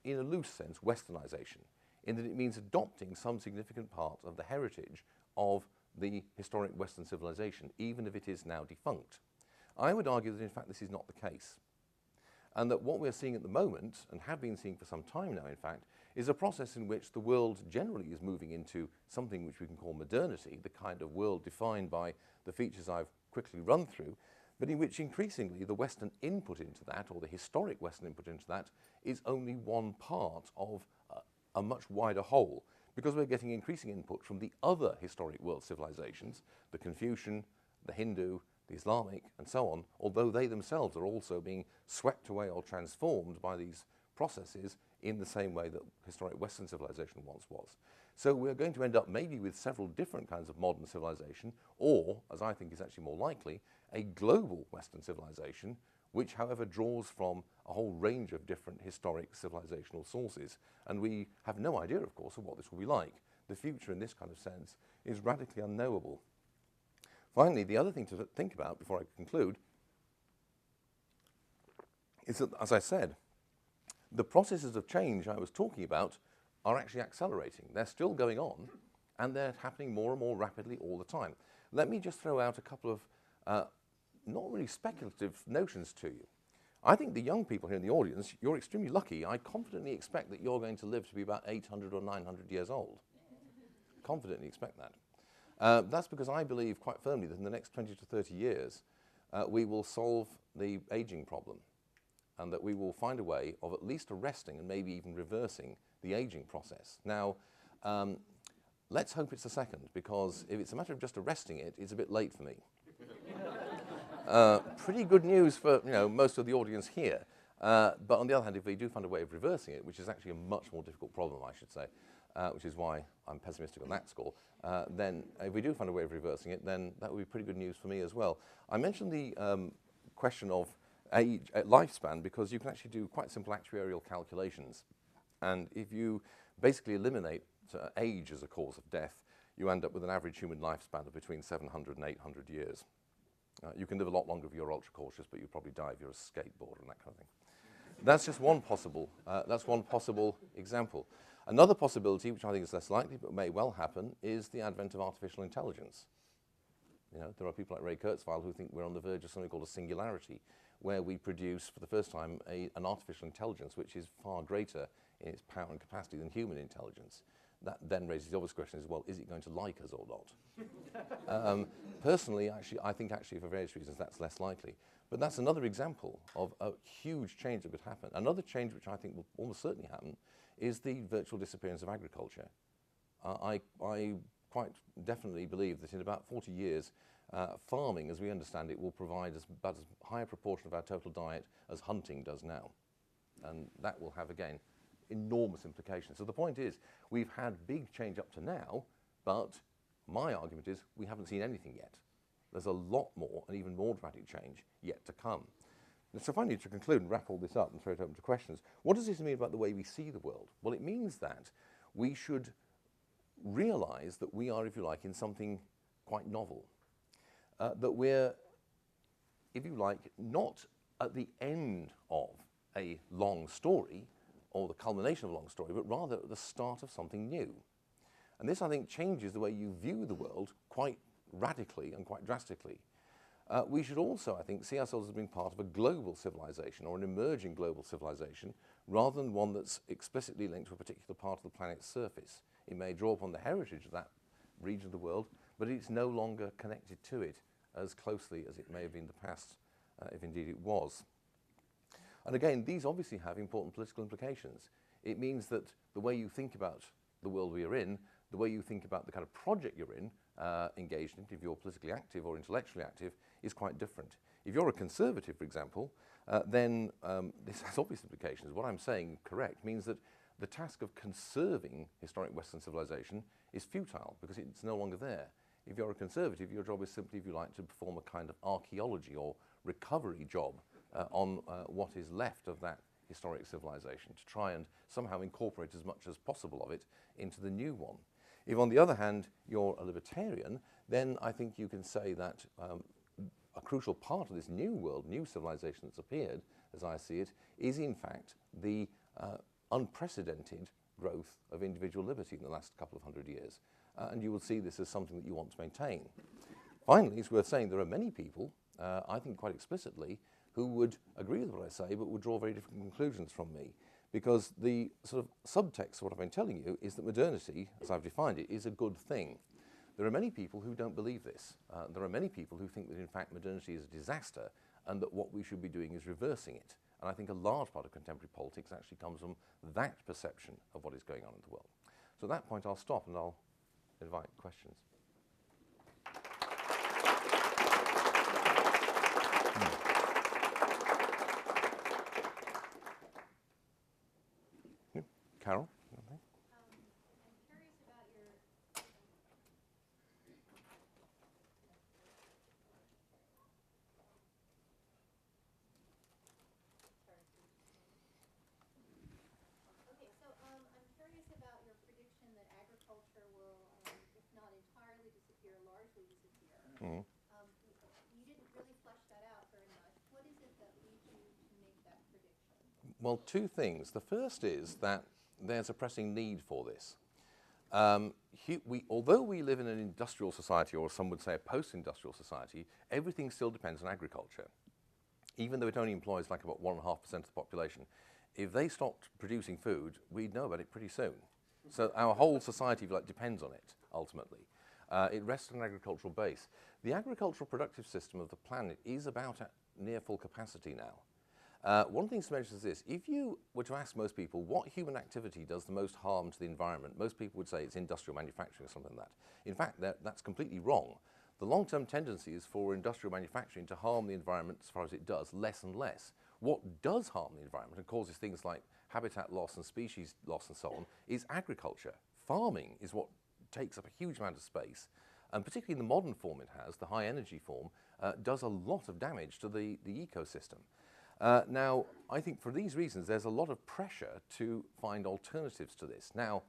in a loose sense, Westernisation. in that it means adopting some significant part of the heritage of the historic Western civilization, even if it is now defunct. I would argue that in fact this is not the case, and that what we're seeing at the moment, and have been seeing for some time now in fact, is a process in which the world generally is moving into something which we can call modernity, the kind of world defined by the features I've quickly run through, but in which increasingly the Western input into that, or the historic Western input into that, is only one part of a much wider whole, because we're getting increasing input from the other historic world civilizations, the Confucian, the Hindu, the Islamic, and so on, although they themselves are also being swept away or transformed by these processes in the same way that historic Western civilization once was. So we're going to end up maybe with several different kinds of modern civilization, or, as I think is actually more likely, a global Western civilization, which, however, draws from a whole range of different historic civilizational sources. And we have no idea, of course, of what this will be like. The future, in this kind of sense, is radically unknowable. Finally, the other thing to think about before I conclude is that, as I said, the processes of change I was talking about are actually accelerating. They're still going on, and they're happening more and more rapidly all the time. Let me just throw out a couple of not really speculative notions to you. I think the young people here in the audience, you're extremely lucky. I confidently expect that you're going to live to be about 800 or 900 years old. Confidently expect that. That's because I believe quite firmly that in the next 20 to 30 years, we will solve the aging problem, and that we will find a way of at least arresting and maybe even reversing the aging process. Now, let's hope it's the second, because if it's a matter of just arresting it, it's a bit late for me. Pretty good news for most of the audience here. But on the other hand, if we do find a way of reversing it, which is actually a much more difficult problem, I should say, which is why I'm pessimistic on that score, then if we do find a way of reversing it, then that would be pretty good news for me as well. I mentioned the question of age, lifespan, because you can actually do quite simple actuarial calculations. And if you basically eliminate age as a cause of death, you end up with an average human lifespan of between 700 and 800 years. You can live a lot longer if you're ultra cautious, but you'd probably die if you're a skateboarder and that kind of thing. That's just one possible example. Another possibility, which I think is less likely but may well happen, is the advent of artificial intelligence. There are people like Ray Kurzweil who think we're on the verge of something called a singularity, where we produce for the first time an artificial intelligence which is far greater in its power and capacity than human intelligence. That then raises the obvious question as well, is it going to like us or not? Personally, I think for various reasons that's less likely. But that's another example of a huge change that could happen. Another change which I think will almost certainly happen is the virtual disappearance of agriculture. I quite definitely believe that in about 40 years, farming, as we understand it, will provide about as high a proportion of our total diet as hunting does now. And that will have, again, enormous implications. So the point is, we've had big change up to now, but my argument is we haven't seen anything yet. There's a lot more and even more dramatic change yet to come. And so finally, to conclude and wrap all this up and throw it open to questions, what does this mean about the way we see the world? Well, it means that we should realize that we are, if you like, in something quite novel. That we're, if you like, not at the end of a long story or the culmination of a long story, but rather at the start of something new. And this, I think, changes the way you view the world quite radically and quite drastically. We should also, I think, see ourselves as being part of a global civilization or an emerging global civilization rather than one that's explicitly linked to a particular part of the planet's surface. It may draw upon the heritage of that region of the world, but it's no longer connected to it as closely as it may have been in the past, if indeed it was. And again, these obviously have important political implications. It means that the way you think about the world we are in, the way you think about the kind of project you're in, engaged in, if you're politically active or intellectually active, is quite different. If you're a conservative, for example, then this has obvious implications. What I'm saying, correct, means that the task of conserving historic Western civilization is futile because it's no longer there. If you're a conservative, your job is simply, if you like, to perform a kind of archaeology or recovery job on what is left of that historic civilization, to try and somehow incorporate as much as possible of it into the new one. If, on the other hand, you're a libertarian, then I think you can say that a crucial part of this new world, new civilization that's appeared, as I see it, is in fact the unprecedented growth of individual liberty in the last couple of hundred years. And you will see this as something that you want to maintain. Finally, it's worth saying there are many people, I think quite explicitly, who would agree with what I say, but would draw very different conclusions from me. Because the sort of subtext of what I've been telling you is that modernity, as I've defined it, is a good thing. There are many people who don't believe this. There are many people who think that, in fact, modernity is a disaster and that what we should be doing is reversing it. And I think a large part of contemporary politics actually comes from that perception of what is going on in the world. So at that point, I'll stop and I'll invite questions. Carol? I'm curious about your I'm curious about your prediction that agriculture will, if not entirely disappear, largely disappear. Mm. You didn't really flesh that out very much. What is it that leads you to make that prediction? Well, two things. The first is that there's a pressing need for this. Although we live in an industrial society, or some would say a post-industrial society, everything still depends on agriculture. Even though it only employs like about 1.5% of the population. If they stopped producing food, we'd know about it pretty soon. So our whole society, if you like, depends on it, ultimately. It rests on an agricultural base. The agricultural productive system of the planet is about at near full capacity now. One thing to mention is this: if you were to ask most people what human activity does the most harm to the environment, most people would say it's industrial manufacturing or something like that. In fact, that's completely wrong. The long-term tendency is for industrial manufacturing to harm the environment as far as it does, less and less. What does harm the environment and causes things like habitat loss and species loss and so on is agriculture. Farming is what takes up a huge amount of space, and particularly in the modern form it has, the high-energy form, does a lot of damage to the ecosystem. Now, I think for these reasons, there's a lot of pressure to find alternatives to this. Now,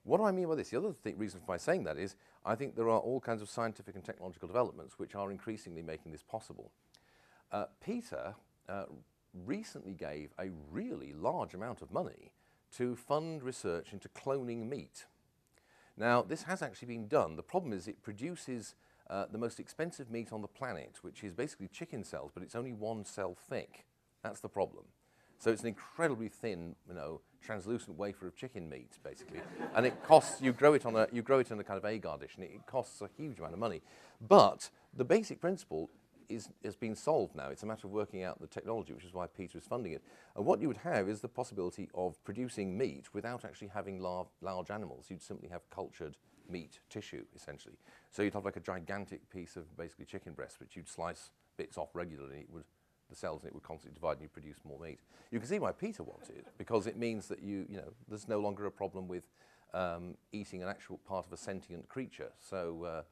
what do I mean by this? The other reason for my saying that is I think there are all kinds of scientific and technological developments which are increasingly making this possible. Peter recently gave a really large amount of money to fund research into cloning meat. Now, this has actually been done. The problem is it produces the most expensive meat on the planet, which is basically chicken cells, but it's only 1 cell thick. That's the problem. So it's an incredibly thin, translucent wafer of chicken meat, basically. And it costs, you grow it in a kind of agar dish, and it costs a huge amount of money. But the basic principle has been solved now. It's a matter of working out the technology, which is why Peter is funding it. And what you would have is the possibility of producing meat without actually having large animals. You'd simply have cultured meat tissue, essentially. So you'd have like a gigantic piece of basically chicken breast, which you'd slice bits off regularly. The cells in it would constantly divide and you produce more meat. You can see why Peter wanted it, because it means that there's no longer a problem with eating an actual part of a sentient creature. So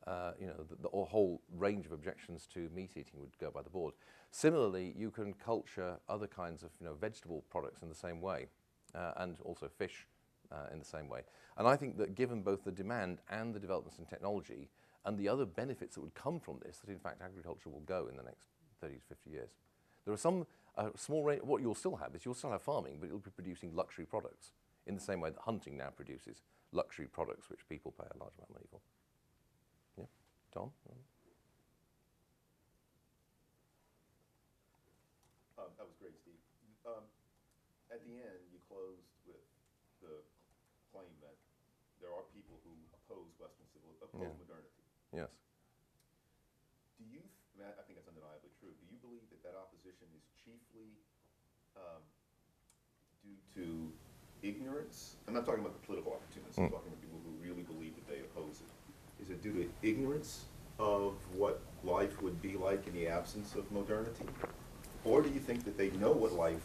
the whole range of objections to meat eating would go by the board. Similarly, you can culture other kinds of vegetable products in the same way, and also fish in the same way. And I think that given both the demand and the developments in technology and the other benefits that would come from this, that in fact agriculture will go in the next 30 to 50 years. There are some small range. What you'll still have is you'll still have farming, but it'll be producing luxury products in the same way that hunting now produces luxury products which people pay a large amount of money for. Yeah, Tom? That was great, Steve. At the end, you closed with the claim that there are people who oppose modernity. Yes. Do you? I think that's undeniably true. Do you believe that opposition is chiefly due to ignorance? I'm not talking about the political opportunists. I'm talking about people who really believe that they oppose it. Is it due to ignorance of what life would be like in the absence of modernity? Or do you think that they know what life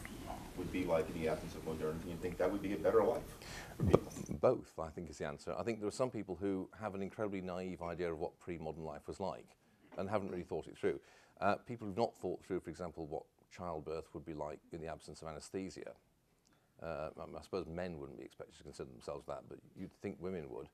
would be like in the absence of modernity and think that would be a better life for people? Both, I think, is the answer. I think there are some people who have an incredibly naive idea of what pre-modern life was like and haven't really thought it through. People who've not thought through, for example, what childbirth would be like in the absence of anesthesia. I suppose men wouldn't be expected to consider themselves that, but you'd think women would.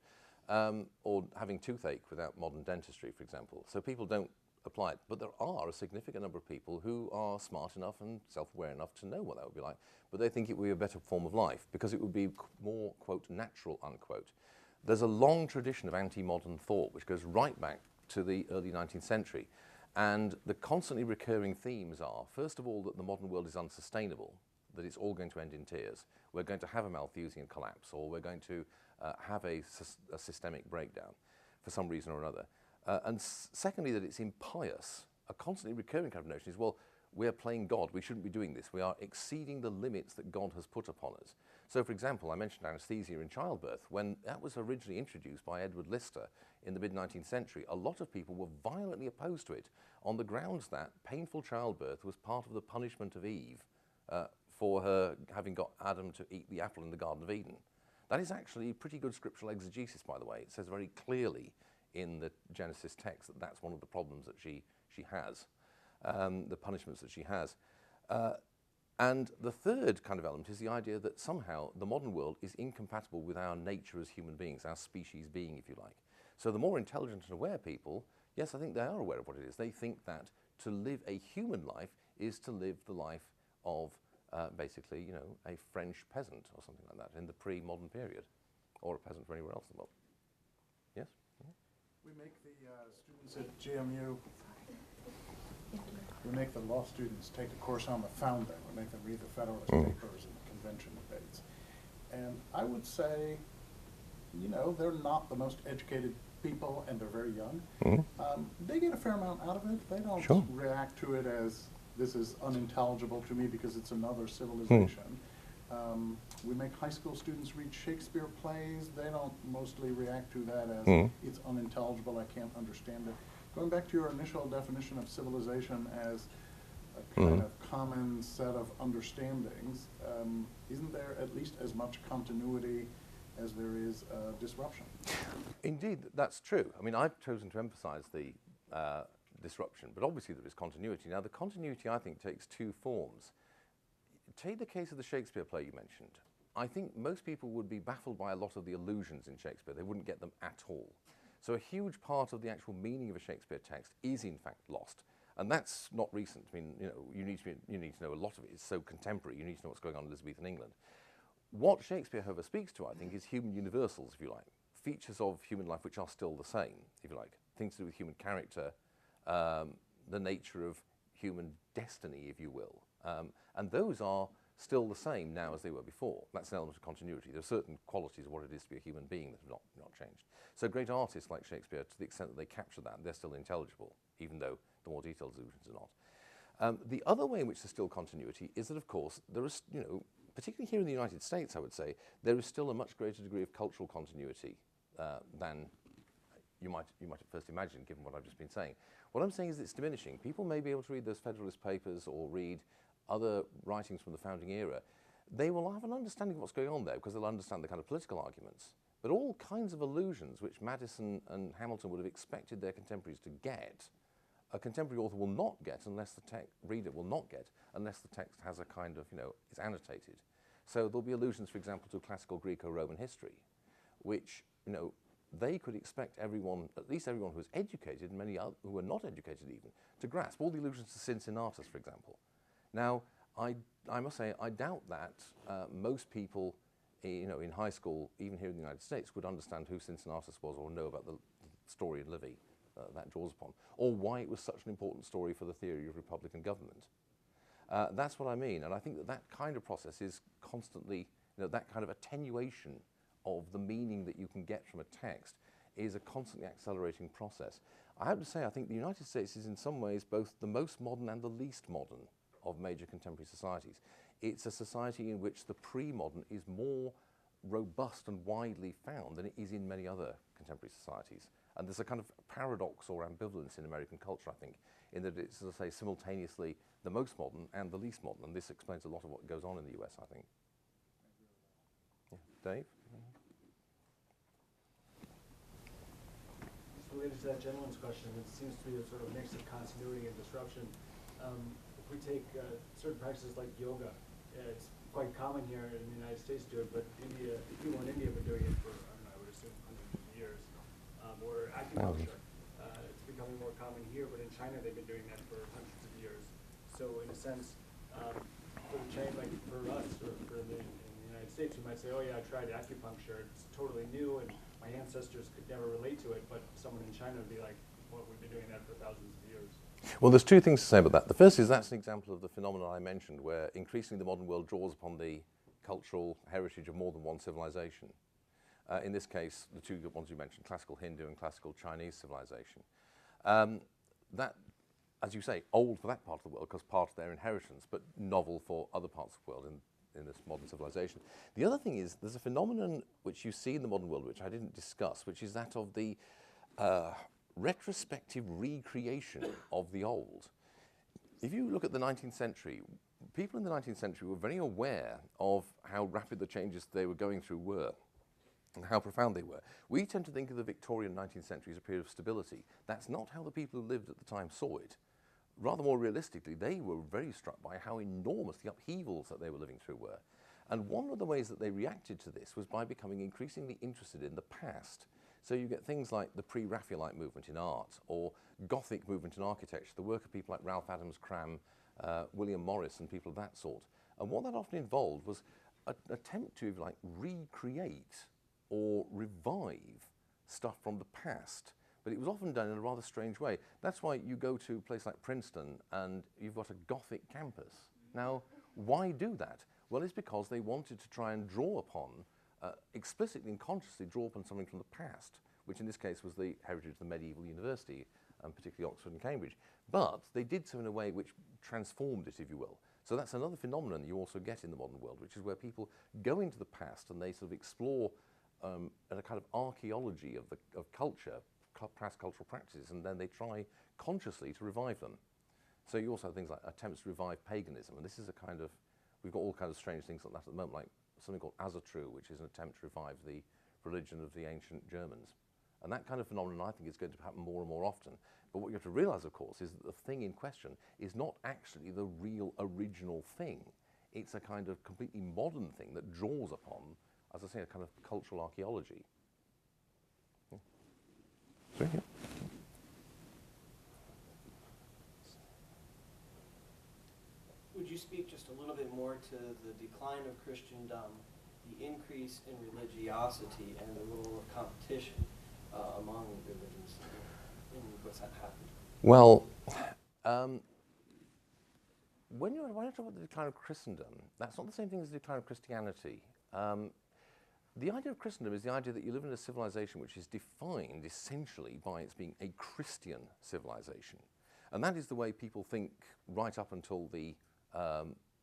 Or having toothache without modern dentistry, for example. So people don't apply it. But there are a significant number of people who are smart enough and self-aware enough to know what that would be like, but they think it would be a better form of life because it would be more, quote, natural, unquote. There's a long tradition of anti-modern thought which goes right back to the early 19th century. And the constantly recurring themes are, first of all, that the modern world is unsustainable, that it's all going to end in tears. We're going to have a Malthusian collapse, or we're going to have a systemic breakdown for some reason or another. And secondly, that it's impious. A constantly recurring kind of notion is, well, we're playing God. We shouldn't be doing this. We are exceeding the limits that God has put upon us. So, for example, I mentioned anesthesia in childbirth. When that was originally introduced by Edward Lister in the mid-19th century, a lot of people were violently opposed to it on the grounds that painful childbirth was part of the punishment of Eve for her having got Adam to eat the apple in the Garden of Eden. That is actually pretty good scriptural exegesis, by the way. It says very clearly in the Genesis text that that's one of the problems that she has, the punishments that she has. And the third kind of element is the idea that somehow the modern world is incompatible with our nature as human beings, our species being, if you like. So the more intelligent and aware people, yes, I think they are aware of what it is. They think that to live a human life is to live the life of basically, you know, a French peasant or something like that in the pre-modern period, or a peasant from anywhere else in the world. Yes? We make the students at GMU, we make the law students take a course on the founding. We make them read the Federalist Papers and the convention debates. And I would say, you know, they're not the most educated people and they're very young. They get a fair amount out of it. They don't react to it as this is unintelligible to me because it's another civilization. We make high school students read Shakespeare plays. They don't mostly react to that as it's unintelligible, I can't understand it. Going back to your initial definition of civilization as a kind of common set of understandings, isn't there at least as much continuity as there is disruption? Indeed, that's true. I mean, I've chosen to emphasize the disruption, but obviously there is continuity. Now, the continuity, I think, takes two forms. Take the case of the Shakespeare play you mentioned. I think most people would be baffled by a lot of the allusions in Shakespeare. They wouldn't get them at all. So a huge part of the actual meaning of a Shakespeare text is in fact lost. And that's not recent. I mean, you know, you need to know a lot of it. It's so contemporary. You need to know what's going on in Elizabethan England. What Shakespeare, however, speaks to, I think, is human universals, if you like. Features of human life which are still the same, if you like. Things to do with human character, the nature of human destiny, if you will. And those are still the same now as they were before. That's an element of continuity. There are certain qualities of what it is to be a human being that have not changed. So great artists like Shakespeare, to the extent that they capture that, they're still intelligible, even though the more detailed allusions are not. The other way in which there's still continuity is that, of course, there is, you know, particularly here in the United States, I would say, there is still a much greater degree of cultural continuity than you might at first imagine, given what I've just been saying. What I'm saying is it's diminishing. People may be able to read those Federalist Papers or read other writings from the founding era. They will have an understanding of what's going on there because they'll understand the kind of political arguments. But all kinds of allusions which Madison and Hamilton would have expected their contemporaries to get, a contemporary author will not get unless the reader will not get unless the text has a kind of, you know, it's annotated. So there'll be allusions, for example, to classical Greco-Roman history, which, you know, they could expect everyone, at least everyone who was educated, and many other who were not educated even, to grasp. All the allusions to Cincinnatus, for example. Now, I must say, I doubt that most people, you know, in high school, even here in the United States, would understand who Cincinnatus was or know about the story of Livy that draws upon, or why it was such an important story for the theory of Republican government. That's what I mean, and I think that that kind of process is constantly, you know, that kind of attenuation of the meaning that you can get from a text is a constantly accelerating process. I have to say, I think the United States is in some ways both the most modern and the least modern of major contemporary societies. It's a society in which the pre-modern is more robust and widely found than it is in many other contemporary societies. And there's a kind of paradox or ambivalence in American culture, I think, in that it's, as I say, simultaneously the most modern and the least modern. And this explains a lot of what goes on in the US, I think. Yeah. Dave? Just related to that gentleman's question, it seems to be a sort of mix of continuity and disruption. If we take certain practices like yoga, it's quite common here in the United States to do it, but people in India have been doing it for, I don't know, I would assume hundreds of years. Or acupuncture, it's becoming more common here, but in China they So in a sense, for the change, like for us, or in the United States, you might say, oh yeah, I tried acupuncture, it's totally new, and my ancestors could never relate to it, but someone in China would be like, well, we've been doing that for thousands of years. Well, there's two things to say about that. The first is that's an example of the phenomenon I mentioned, where increasingly the modern world draws upon the cultural heritage of more than one civilization. In this case, the two good ones you mentioned, classical Hindu and classical Chinese civilization. That, as you say, old for that part of the world because part of their inheritance, but novel for other parts of the world in this modern civilization. The other thing is there's a phenomenon which you see in the modern world, which I didn't discuss, which is that of the retrospective recreation of the old. If you look at the 19th century, people in the 19th century were very aware of how rapid the changes they were going through were and how profound they were. We tend to think of the Victorian 19th century as a period of stability. That's not how the people who lived at the time saw it. Rather more realistically, they were very struck by how enormous the upheavals that they were living through were. And one of the ways that they reacted to this was by becoming increasingly interested in the past. So you get things like the pre-Raphaelite movement in art, or Gothic movement in architecture, the work of people like Ralph Adams Cram, William Morris, and people of that sort. And what that often involved was an attempt to, like, recreate or revive stuff from the past. But it was often done in a rather strange way. That's why you go to a place like Princeton and you've got a Gothic campus. Now, why do that? Well, it's because they wanted to try and draw upon, explicitly and consciously draw upon something from the past, which in this case was the heritage of the medieval university, particularly Oxford and Cambridge. But they did so in a way which transformed it, if you will. So that's another phenomenon you also get in the modern world, which is where people go into the past and they sort of explore a kind of archaeology of culture, past cultural practices, and then they try consciously to revive them. So you also have things like attempts to revive paganism, and this is a kind of, we've got all kinds of strange things like that at the moment, like something called Azatru, which is an attempt to revive the religion of the ancient Germans. And that kind of phenomenon, I think, is going to happen more and more often. But what you have to realize, of course, is that the thing in question is not actually the real original thing. It's a kind of completely modern thing that draws upon, as I say, a kind of cultural archaeology. Yeah. Sorry, yeah. Would you speak just a little bit more to the decline of Christendom, the increase in religiosity, and the role of competition among religions, and what's that happened? Well, when you talk about the decline of Christendom, that's not the same thing as the decline of Christianity. The idea of Christendom is the idea that you live in a civilization which is defined essentially by its being a Christian civilization. And that is the way people think right up until the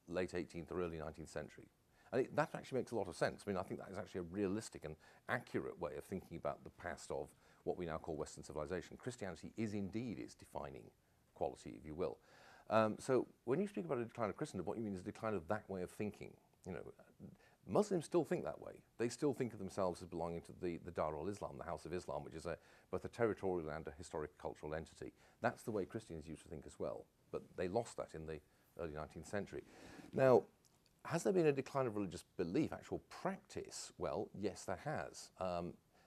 late 18th or early 19th century. And that actually makes a lot of sense. I mean, I think that is actually a realistic and accurate way of thinking about the past of what we now call Western civilization. Christianity is indeed its defining quality, if you will. So when you speak about a decline of Christendom, what you mean is a decline of that way of thinking. You know, Muslims still think that way. They still think of themselves as belonging to the Dar al-Islam, the House of Islam, which is both a territorial and a historic cultural entity. That's the way Christians used to think as well, but they lost that in the early 19th century. Now, has there been a decline of religious belief, actual practice? Well, yes, there has.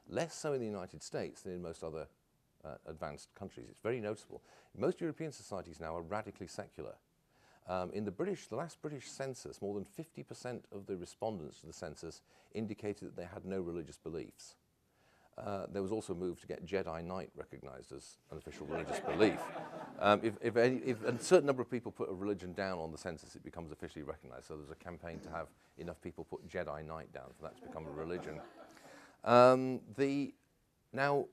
Less so in the United States than in most other advanced countries. It's very noticeable. Most European societies now are radically secular. In the last British census, more than 50% of the respondents to the census indicated that they had no religious beliefs. There was also a move to get Jedi Knight recognized as an official religious belief. If a certain number of people put a religion down on the census, it becomes officially recognized. So there's a campaign to have enough people put Jedi Knight down for that to become a religion. Now,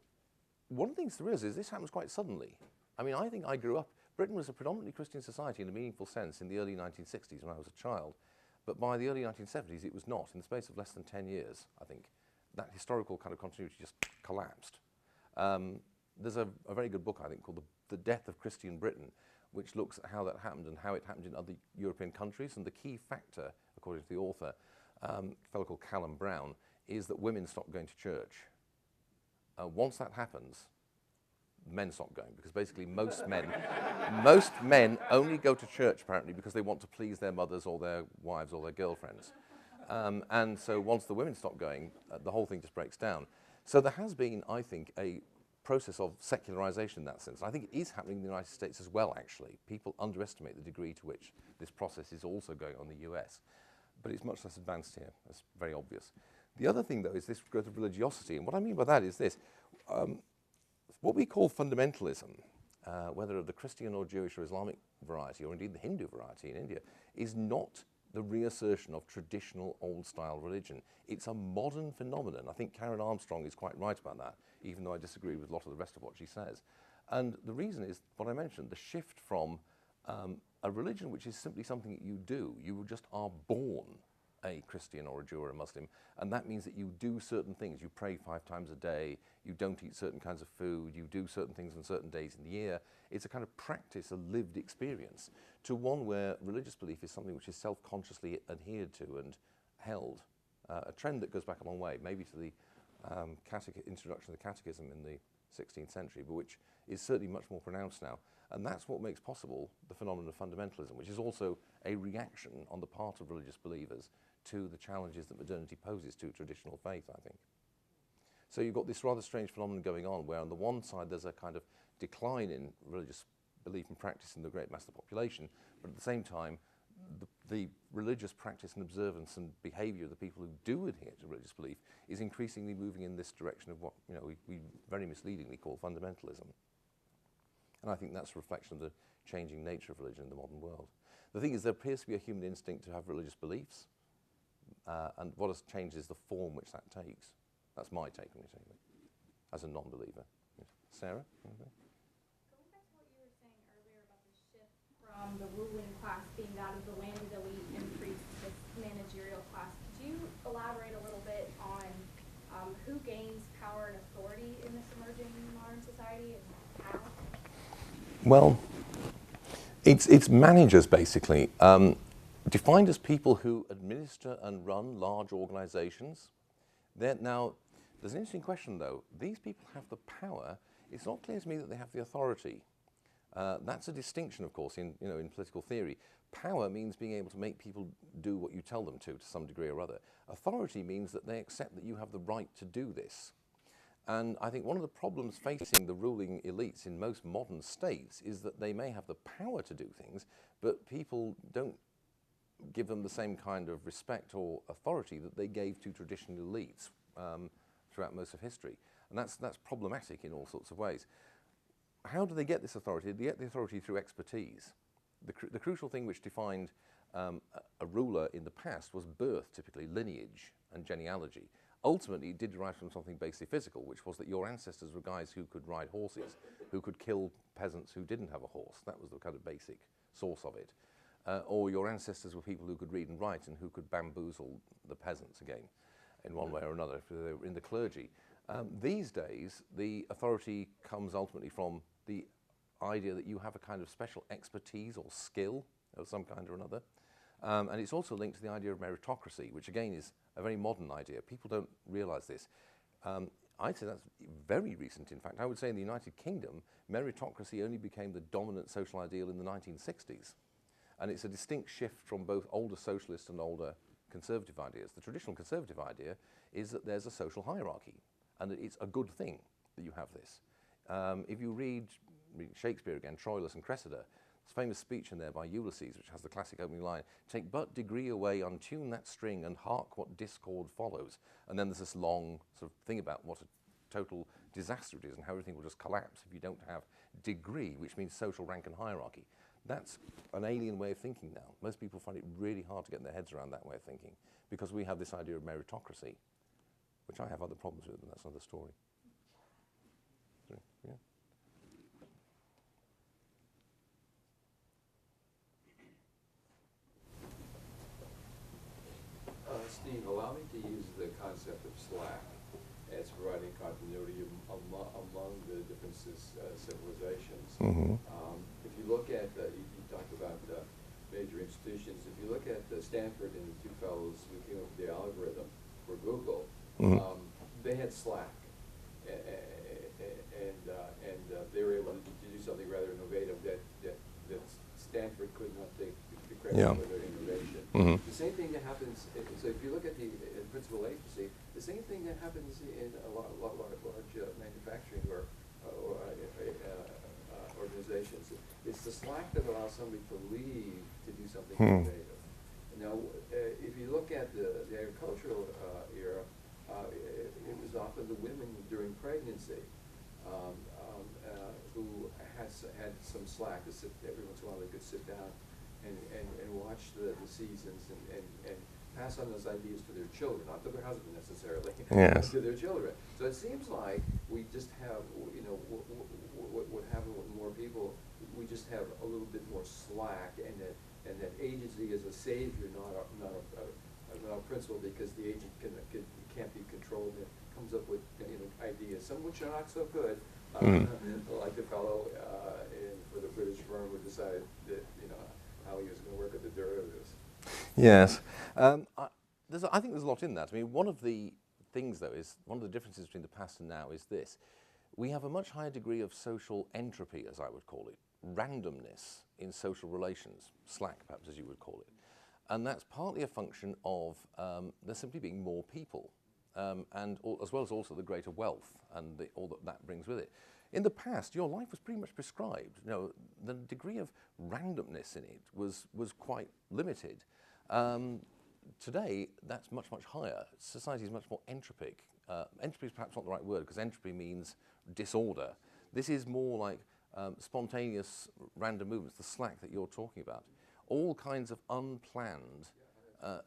one of the things there is this happens quite suddenly. I mean, I think I grew up, Britain was a predominantly Christian society in a meaningful sense in the early 1960s when I was a child. But by the early 1970s, it was not. In the space of less than 10 years, I think, that historical kind of continuity just collapsed. There's a very good book, I think, called The Death of Christian Britain, which looks at how that happened and how it happened in other European countries. And the key factor, according to the author, a fellow called Callum Brown, is that women stopped going to church. Once that happens, men stop going, because basically most men only go to church apparently because they want to please their mothers or their wives or their girlfriends. And so once the women stop going, the whole thing just breaks down. So there has been, I think, a process of secularization in that sense. I think it is happening in the United States as well, actually. People underestimate the degree to which this process is also going on in the US. But it's much less advanced here. That's very obvious. The other thing, though, is this growth of religiosity. And what I mean by that is this. What we call fundamentalism, whether of the Christian or Jewish or Islamic variety, or indeed the Hindu variety in India, is not the reassertion of traditional old-style religion. It's a modern phenomenon. I think Karen Armstrong is quite right about that, even though I disagree with a lot of the rest of what she says. And the reason is what I mentioned, the shift from a religion which is simply something that you do. You just are born a Christian or a Jew or a Muslim, and that means that you do certain things. You pray 5 times a day, you don't eat certain kinds of food, you do certain things on certain days in the year. It's a kind of practice, a lived experience, to one where religious belief is something which is self-consciously adhered to and held. A trend that goes back a long way, maybe to the introduction of the catechism in the 16th century, but which is certainly much more pronounced now. And that's what makes possible the phenomenon of fundamentalism, which is also a reaction on the part of religious believers to the challenges that modernity poses to traditional faith, I think. So you've got this rather strange phenomenon going on where on the one side there's a kind of decline in religious belief and practice in the great mass of the population, but at the same time the religious practice and observance and behavior of the people who do adhere to religious belief is increasingly moving in this direction of what we very misleadingly call fundamentalism. And I think that's a reflection of the changing nature of religion in the modern world. The thing is, there appears to be a human instinct to have religious beliefs, and what has changed is the form which that takes. That's my take on it, anyway, as a non-believer. Yes. Sarah? Going back to what you were saying earlier about the shift from the ruling class being that of the landed elite and priests to this managerial class, could you elaborate a little bit on who gains power and authority in this emerging modern society and how? Well, it's managers, basically, defined as people who administer and run large organizations. Now, there's an interesting question, though. These people have the power. It's not clear to me that they have the authority. That's a distinction, of course, in political theory. Power means being able to make people do what you tell them to some degree or other. Authority means that they accept that you have the right to do this. And I think one of the problems facing the ruling elites in most modern states is that they may have the power to do things, but people don't give them the same kind of respect or authority that they gave to traditional elites throughout most of history. And that's problematic in all sorts of ways. How do they get this authority? They get the authority through expertise. The crucial thing which defined a ruler in the past was birth, typically lineage and genealogy. Ultimately, it did derive from something basically physical, which was that your ancestors were guys who could ride horses, who could kill peasants who didn't have a horse. That was the kind of basic source of it. Or your ancestors were people who could read and write and who could bamboozle the peasants again, in one way or another, if they were in the clergy. These days, the authority comes ultimately from the idea that you have a kind of special expertise or skill of some kind or another. And it's also linked to the idea of meritocracy, which again is a very modern idea. People don't realize this. I'd say that's very recent, in fact. I would say in the United Kingdom, meritocracy only became the dominant social ideal in the 1960s. And it's a distinct shift from both older socialist and older conservative ideas. The traditional conservative idea is that there's a social hierarchy, and that it's a good thing that you have this. If you read Shakespeare again, Troilus and Cressida, there's a famous speech in there by Ulysses, which has the classic opening line, "Take but degree away, untune that string, and hark what discord follows." And then there's this long sort of thing about what a total disaster it is and how everything will just collapse if you don't have degree, which means social rank and hierarchy. That's an alien way of thinking now. Most people find it really hard to get their heads around that way of thinking because we have this idea of meritocracy, which I have other problems with, and that's another story. Yeah. Steve, allow me to use the concept of Slack as providing continuity among the different civilizations. Mm-hmm. If you look at, you talked about major institutions, if you look at Stanford and the two fellows who came up with the algorithm for Google, Mm-hmm. They had Slack, and they were able to do something rather innovative that Stanford could not take the credit for their innovation. Mm-hmm. The same thing that happens, so if you look at the principal agency, the same thing that happens in a large manufacturing or organizations. It's the slack that allows somebody to leave to do something innovative. Now, if you look at the agricultural era, it was often the women during pregnancy who had some slack to sit. Every once in a while, they could sit down and watch the seasons and pass on those ideas to their children, not to their husband necessarily, Yes. to their children. So it seems like we just have, what happened with more people, we just have a little bit more slack, and that agency is a savior, not a principle, because the agent can't be controlled. It comes up with ideas, some which are not so good, like the fellow for the British firm who decided that how he was going to work with the derivatives. Yes. I think there's a lot in that. I mean, one of the things, though, is one of the differences between the past and now is this. We have a much higher degree of social entropy, as I would call it, randomness in social relations, slack, perhaps, as you would call it. And that's partly a function of there simply being more people, as well as also the greater wealth and all that brings with it. In the past, your life was pretty much prescribed. The degree of randomness in it was quite limited. Today, that's much, much higher. Society is much more entropic. Entropy is perhaps not the right word, because entropy means disorder. This is more like spontaneous random movements, the slack that you're talking about. All kinds of unplanned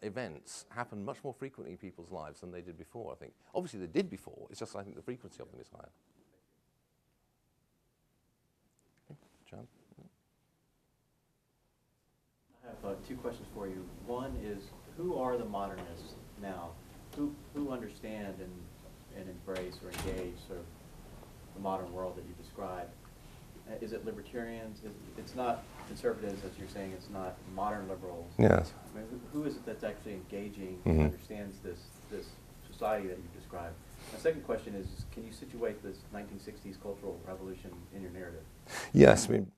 events happen much more frequently in people's lives than they did before, I think. Obviously, they did before. It's just I think the frequency of them is higher. John? I have two questions for you. One is, who are the modernists now? Who understand and embrace or engage sort of the modern world that you described? Is it libertarians? It's not conservatives, as you're saying. It's not modern liberals. Yes. I mean, who is it that's actually engaging and understands this society that you described? My second question is, can you situate this 1960s cultural revolution in your narrative? Yes, I mean,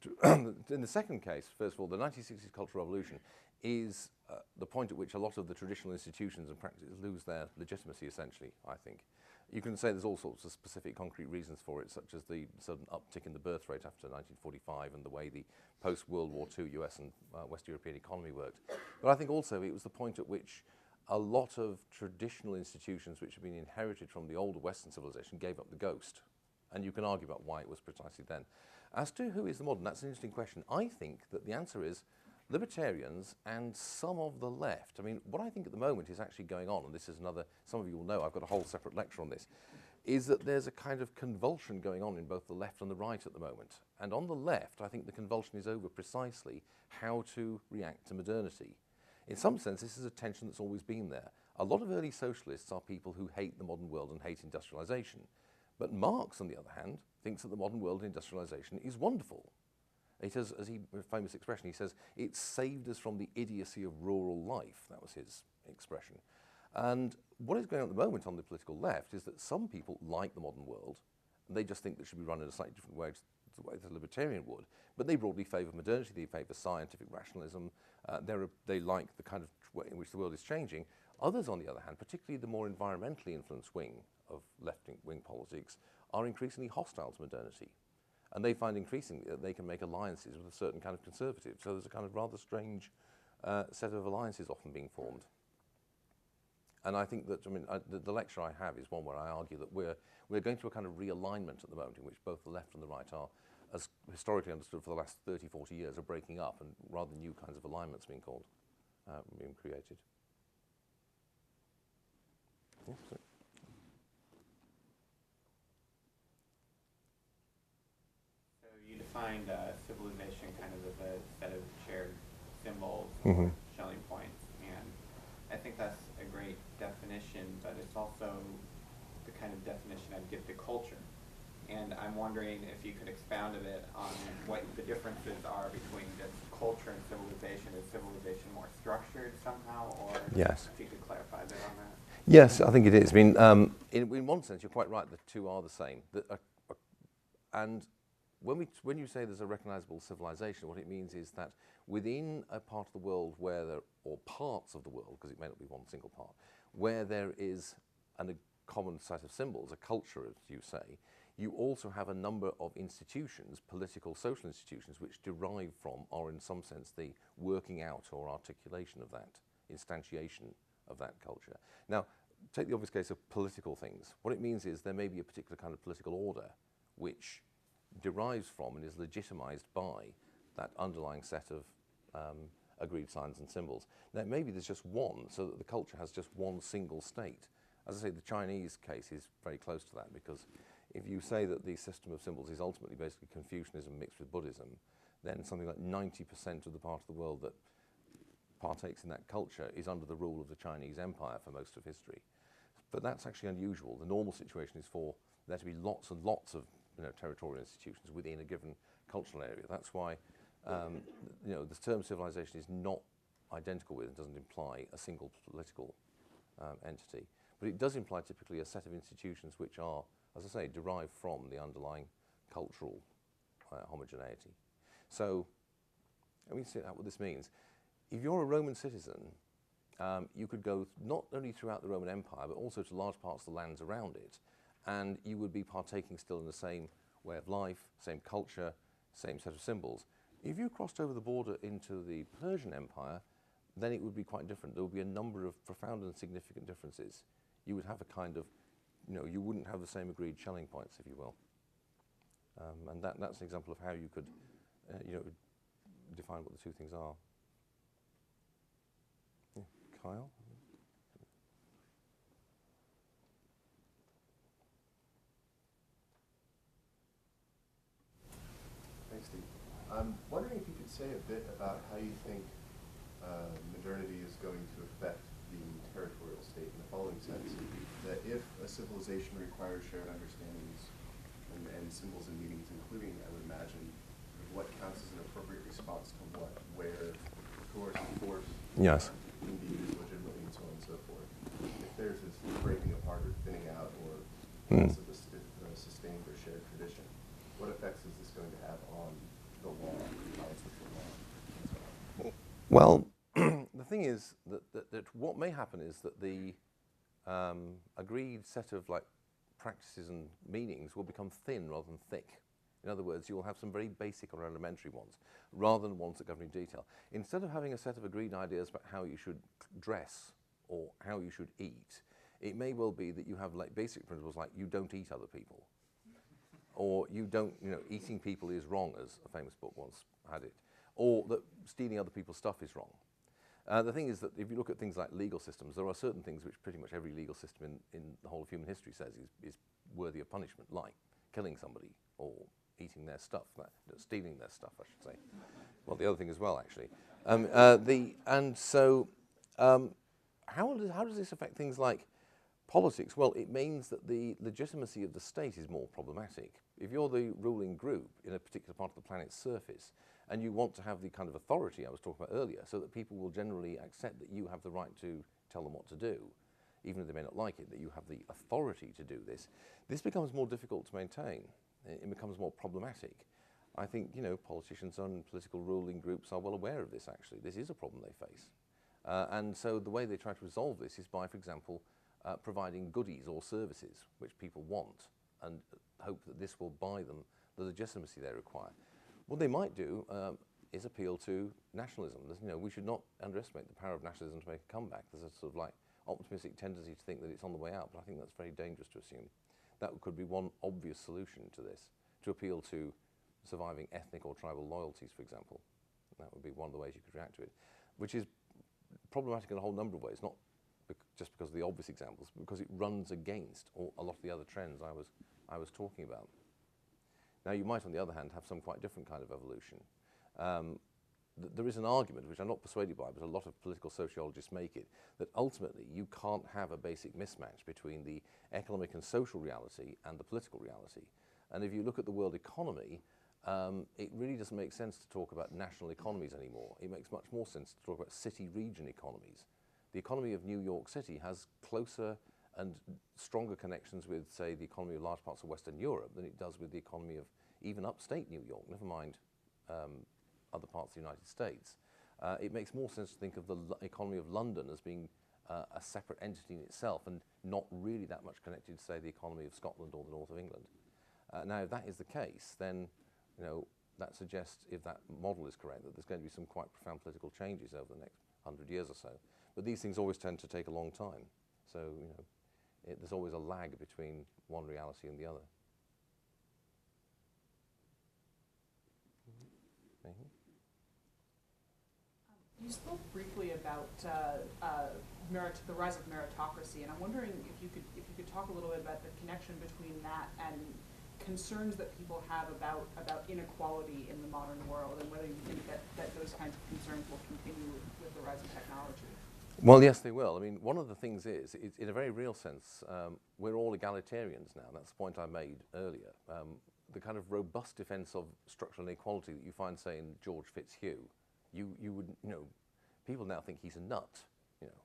in the second case, first of all, the 1960s Cultural Revolution is the point at which a lot of the traditional institutions and practices lose their legitimacy, essentially, I think. You can say there's all sorts of specific concrete reasons for it, such as the sudden uptick in the birth rate after 1945 and the way the post-World War II US and West European economy worked. But I think also it was the point at which a lot of traditional institutions which have been inherited from the older Western civilization gave up the ghost. And you can argue about why it was precisely then. As to who is the modern, that's an interesting question. I think that the answer is libertarians and some of the left. I mean, what I think at the moment is actually going on, and this is another, some of you will know, I've got a whole separate lecture on this, is that there's a kind of convulsion going on in both the left and the right at the moment. And on the left, I think the convulsion is over precisely how to react to modernity. In some sense, this is a tension that's always been there. A lot of early socialists are people who hate the modern world and hate industrialization. But Marx, on the other hand, thinks that the modern world and industrialization is wonderful. It has, as a famous expression, he says, it saved us from the idiocy of rural life. That was his expression. And what is going on at the moment on the political left is that some people like the modern world, and they just think that it should be run in a slightly different way to the way the libertarian would, but they broadly favour modernity, they favour scientific rationalism, they like the kind of way in which the world is changing. Others, on the other hand, particularly the more environmentally influenced wing of left-wing politics, are increasingly hostile to modernity. And they find increasingly that they can make alliances with a certain kind of conservative. So there's a kind of rather strange set of alliances often being formed. And I think that, I mean, the lecture I have is one where I argue that we're going through a kind of realignment at the moment in which both the left and the right are, as historically understood for the last 30, 40 years, are breaking up, and rather new kinds of alignments being created. Yeah, sorry. So you defined civilization kind of as a set of shared symbols or Schelling points, and I think that's a great definition, but it's also the kind of definition I'd give to culture. And I'm wondering if you could expound a bit on what the differences are between just culture and civilization. Is civilization more structured somehow, or Yes. if you could clarify a bit on that? Yes, I think it is. I mean, in one sense, you're quite right. The two are the same. And when you say there's a recognizable civilization, what it means is that within a part of the world where there, or parts of the world, because it may not be one single part, where there is a common set of symbols, a culture, as you say, you also have a number of institutions, political, social institutions, which derive from, or in some sense, the working out or articulation of that, instantiation of that culture. Now, take the obvious case of political things. What it means is there may be a particular kind of political order which derives from and is legitimized by that underlying set of agreed signs and symbols. Now, maybe there's just one, so that the culture has just one single state. As I say, the Chinese case is very close to that, because if you say that the system of symbols is ultimately basically Confucianism mixed with Buddhism, then something like 90% of the part of the world that partakes in that culture is under the rule of the Chinese Empire for most of history. But that's actually unusual. The normal situation is for there to be lots and lots of territorial institutions within a given cultural area. That's why the term civilization is not identical with and doesn't imply a single political entity. But it does imply typically a set of institutions which are, as I say, derived from the underlying cultural homogeneity. So, let me see what this means. If you're a Roman citizen, you could go not only throughout the Roman Empire, but also to large parts of the lands around it, and you would be partaking still in the same way of life, same culture, same set of symbols. If you crossed over the border into the Persian Empire, then it would be quite different. There would be a number of profound and significant differences. You would have a kind of, you wouldn't have the same agreed Schelling points, if you will. And that's an example of how you could, define what the two things are. Yeah, Kyle? Thanks, Steve. I'm wondering if you could say a bit about how you think modernity is going to affect the territorial state in the following sense, that if a civilization requires shared understandings and symbols and meanings, including, I would imagine, what counts as an appropriate response to what, where, force, yes, can be used legitimately, and so on and so forth. If there's this breaking apart or thinning out or loss of a sustained or shared tradition, what effects is this going to have on the law, how it's within law, and so on? Well, the thing is that what may happen is that the agreed set of practices and meanings will become thin rather than thick. In other words, you'll have some very basic or elementary ones, rather than ones that govern in detail. Instead of having a set of agreed ideas about how you should dress or how you should eat, it may well be that you have basic principles like you don't eat other people, or you don't, eating people is wrong, as a famous book once had it, or that stealing other people's stuff is wrong. The thing is that if you look at things like legal systems, there are certain things which pretty much every legal system in the whole of human history says is worthy of punishment, like killing somebody or eating their stuff, stealing their stuff, I should say. Well, the other thing as well, actually. How does this affect things like politics? Well, it means that the legitimacy of the state is more problematic. If you're the ruling group in a particular part of the planet's surface, and you want to have the kind of authority I was talking about earlier, so that people will generally accept that you have the right to tell them what to do, even if they may not like it, that you have the authority to do this, this becomes more difficult to maintain. It becomes more problematic. I think, politicians and political ruling groups are well aware of this, actually. This is a problem they face. And so the way they try to resolve this is by, for example, providing goodies or services which people want, and hope that this will buy them the legitimacy they require. What they might do is appeal to nationalism. We should not underestimate the power of nationalism to make a comeback. There's a sort of optimistic tendency to think that it's on the way out, but I think that's very dangerous to assume. That could be one obvious solution to this, to appeal to surviving ethnic or tribal loyalties, for example. That would be one of the ways you could react to it, which is problematic in a whole number of ways, not just because of the obvious examples, but because it runs against a lot of the other trends I was talking about. Now, you might, on the other hand, have some quite different kind of evolution. There is an argument, which I'm not persuaded by, but a lot of political sociologists make it, that ultimately you can't have a basic mismatch between the economic and social reality and the political reality. And if you look at the world economy, it really doesn't make sense to talk about national economies anymore. It makes much more sense to talk about city-region economies. The economy of New York City has closer and stronger connections with, say, the economy of large parts of Western Europe than it does with the economy of even upstate New York, never mind other parts of the United States. It makes more sense to think of the economy of London as being a separate entity in itself and not really that much connected to, say, the economy of Scotland or the north of England. Now, if that is the case, then that suggests, if that model is correct, that there's going to be some quite profound political changes over the next 100 years or so. But these things always tend to take a long time. So, there's always a lag between one reality and the other. Mm-hmm. You spoke briefly about the rise of meritocracy, and I'm wondering if you could talk a little bit about the connection between that and concerns that people have about inequality in the modern world, and whether you think that those kinds of concerns will continue with the rise of technology. Well, yes, they will. I mean, one of the things is, in a very real sense, we're all egalitarians now. That's the point I made earlier. The kind of robust defense of structural inequality that you find, say, in George Fitzhugh, you would, people now think he's a nut,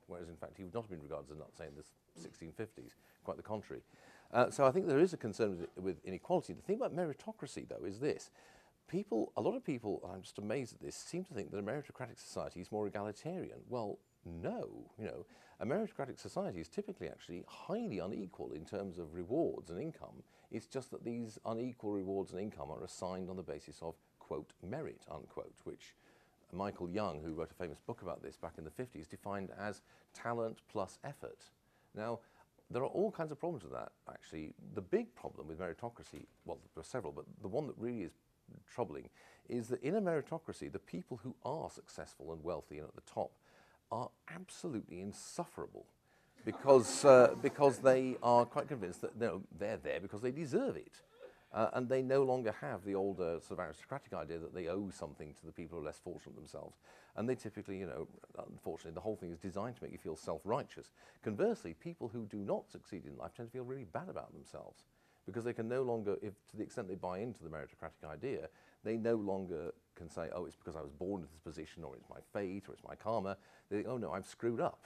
whereas in fact he would not have been regarded as a nut, say, in the 1650s, quite the contrary. So I think there is a concern with inequality. The thing about meritocracy, though, is this. A lot of people, I'm just amazed at this, seem to think that a meritocratic society is more egalitarian. Well, no, a meritocratic society is typically actually highly unequal in terms of rewards and income. It's just that these unequal rewards and income are assigned on the basis of, quote, merit, unquote, which Michael Young, who wrote a famous book about this back in the 50s, defined as talent plus effort. Now, there are all kinds of problems with that, actually. The big problem with meritocracy, well, there are several, but the one that really is troubling is that in a meritocracy, the people who are successful and wealthy and at the top are absolutely insufferable because they are quite convinced that they're there because they deserve it. And they no longer have the older sort of aristocratic idea that they owe something to the people who are less fortunate themselves. And they typically, unfortunately, the whole thing is designed to make you feel self-righteous. Conversely, people who do not succeed in life tend to feel really bad about themselves because they can no longer, to the extent they buy into the meritocratic idea, they no longer can say, oh, it's because I was born into this position, or it's my fate, or it's my karma. They think, oh no, I've screwed up,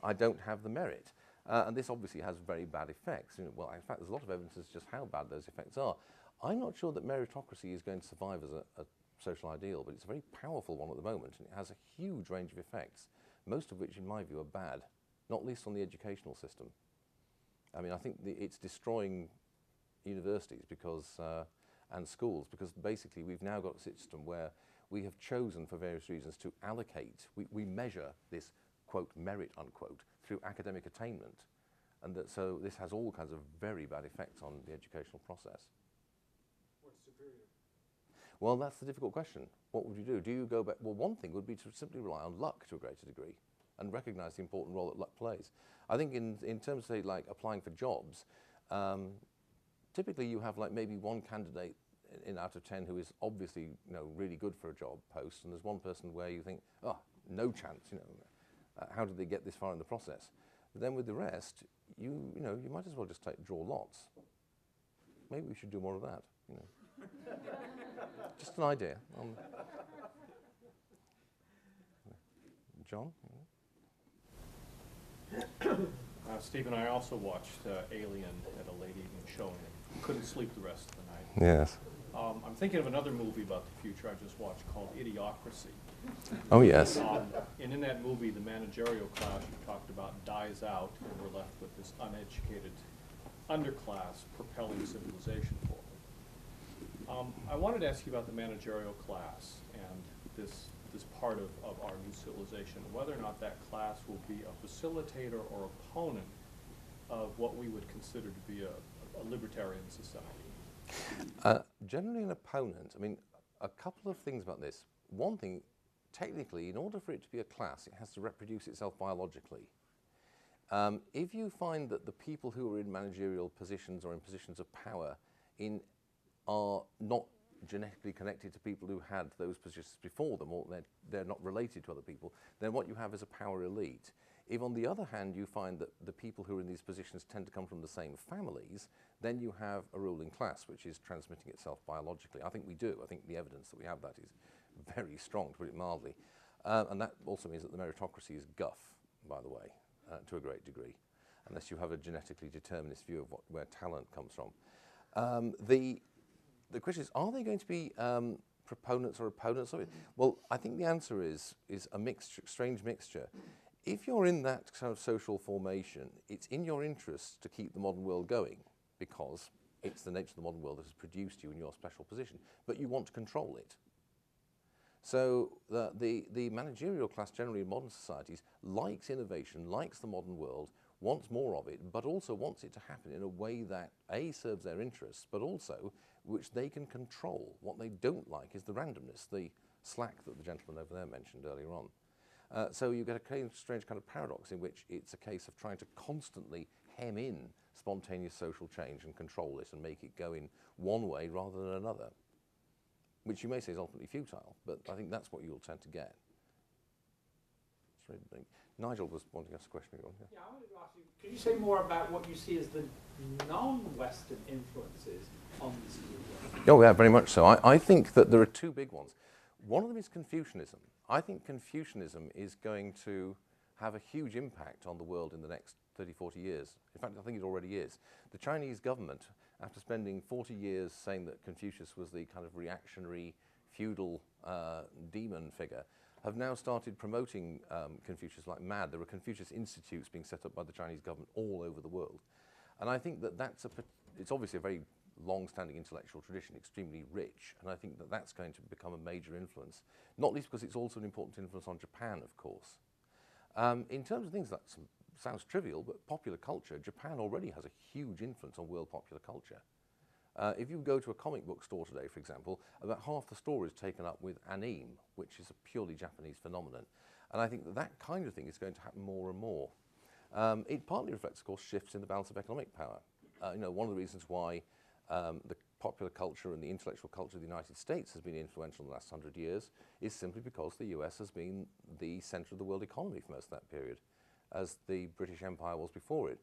I don't have the merit. And this obviously has very bad effects. Well, in fact, there's a lot of evidence as to just how bad those effects are. I'm not sure that meritocracy is going to survive as a social ideal, but it's a very powerful one at the moment, and it has a huge range of effects, most of which, in my view, are bad, not least on the educational system. I mean, I think it's destroying universities and schools, because basically we've now got a system where we have chosen, for various reasons, to allocate. We measure this, quote, merit, unquote, through academic attainment. And so this has all kinds of very bad effects on the educational process. What's superior? Well, that's the difficult question. What would you do? Do you go back? Well, one thing would be to simply rely on luck to a greater degree and recognize the important role that luck plays. I think in terms of, say, like applying for jobs, typically you have like maybe one candidate out of 10 who is obviously really good for a job post, and there's one person where you think, oh, no chance, how did they get this far in the process? But then with the rest, you might as well just draw lots. Maybe we should do more of that. Just an idea. John? Steve and I also watched Alien at a late evening showing and couldn't sleep the rest of the night. Yes. I'm thinking of another movie about the future I just watched called Idiocracy. Oh, yes. And in that movie, the managerial class you talked about dies out, and we're left with this uneducated underclass propelling civilization forward. I wanted to ask you about the managerial class and this part of our new civilization, whether or not that class will be a facilitator or opponent of what we would consider to be a libertarian society. Generally an opponent. I mean, a couple of things about this. One thing, technically, in order for it to be a class, it has to reproduce itself biologically. If you find that the people who are in managerial positions or in positions of power are not genetically connected to people who had those positions before them, or they're not related to other people, then what you have is a power elite. If, on the other hand, you find that the people who are in these positions tend to come from the same families, then you have a ruling class which is transmitting itself biologically. I think we do. I think the evidence that we have that is very strong, to put it mildly. And that also means that the meritocracy is guff, by the way, to a great degree, unless you have a genetically determinist view of where talent comes from. The question is, are they going to be proponents or opponents of it? Well, I think the answer is a mixture, strange mixture. If you're in that kind of social formation, it's in your interest to keep the modern world going, because It's the nature of the modern world that has produced you in your special position, but you want to control it. So the managerial class generally in modern societies likes innovation, likes the modern world, wants more of it, but also wants it to happen in a way that A, serves their interests, but also which they can control. What they don't like is the randomness, the slack that the gentleman over there mentioned earlier on. So you get a strange kind of paradox in which it's a case of trying to constantly hem in spontaneous social change and control it and make it go in one way rather than another, which you may say is ultimately futile, but I think that's what you'll tend to get. Nigel was wanting to ask a question. Yeah, I wanted to ask you, could you say more about what you see as the non-Western influences on this movement? Oh, yeah, very much so. I think that there are two big ones. One of them is Confucianism. I think Confucianism is going to have a huge impact on the world in the next 30, 40 years. In fact, I think it already is. The Chinese government, after spending 40 years saying that Confucius was the kind of reactionary, feudal demon figure, have now started promoting Confucius like mad. There are Confucius institutes being set up by the Chinese government all over the world. And I think that it's obviously a very long-standing intellectual tradition, extremely rich, and I think that that's going to become a major influence, not least because it's also an important influence on Japan, of course. In terms of things that sounds trivial, but popular culture, Japan already has a huge influence on world popular culture. If you go to a comic book store today, for example, about half the store is taken up with anime, which is a purely Japanese phenomenon. And I think that that kind of thing is going to happen more and more. It partly reflects, of course, shifts in the balance of economic power. One of the reasons why the popular culture and the intellectual culture of the United States has been influential in the last 100 years is simply because the US has been the center of the world economy for most of that period, as the British Empire was before it.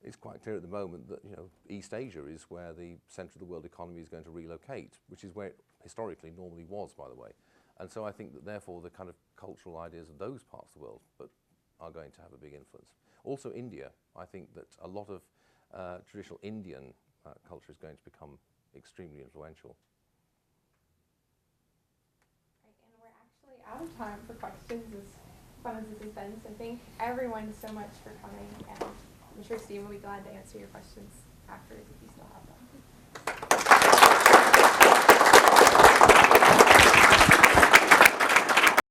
It's quite clear at the moment that East Asia is where the center of the world economy is going to relocate, which is where it historically normally was, by the way. And so I think that therefore the kind of cultural ideas of those parts of the world are going to have a big influence. Also India, I think that a lot of traditional Indian culture is going to become extremely influential. Right, and we're actually out of time for questions, as fun as this has been. So thank everyone so much for coming, and I'm sure Steve will be glad to answer your questions afterwards if you still have them.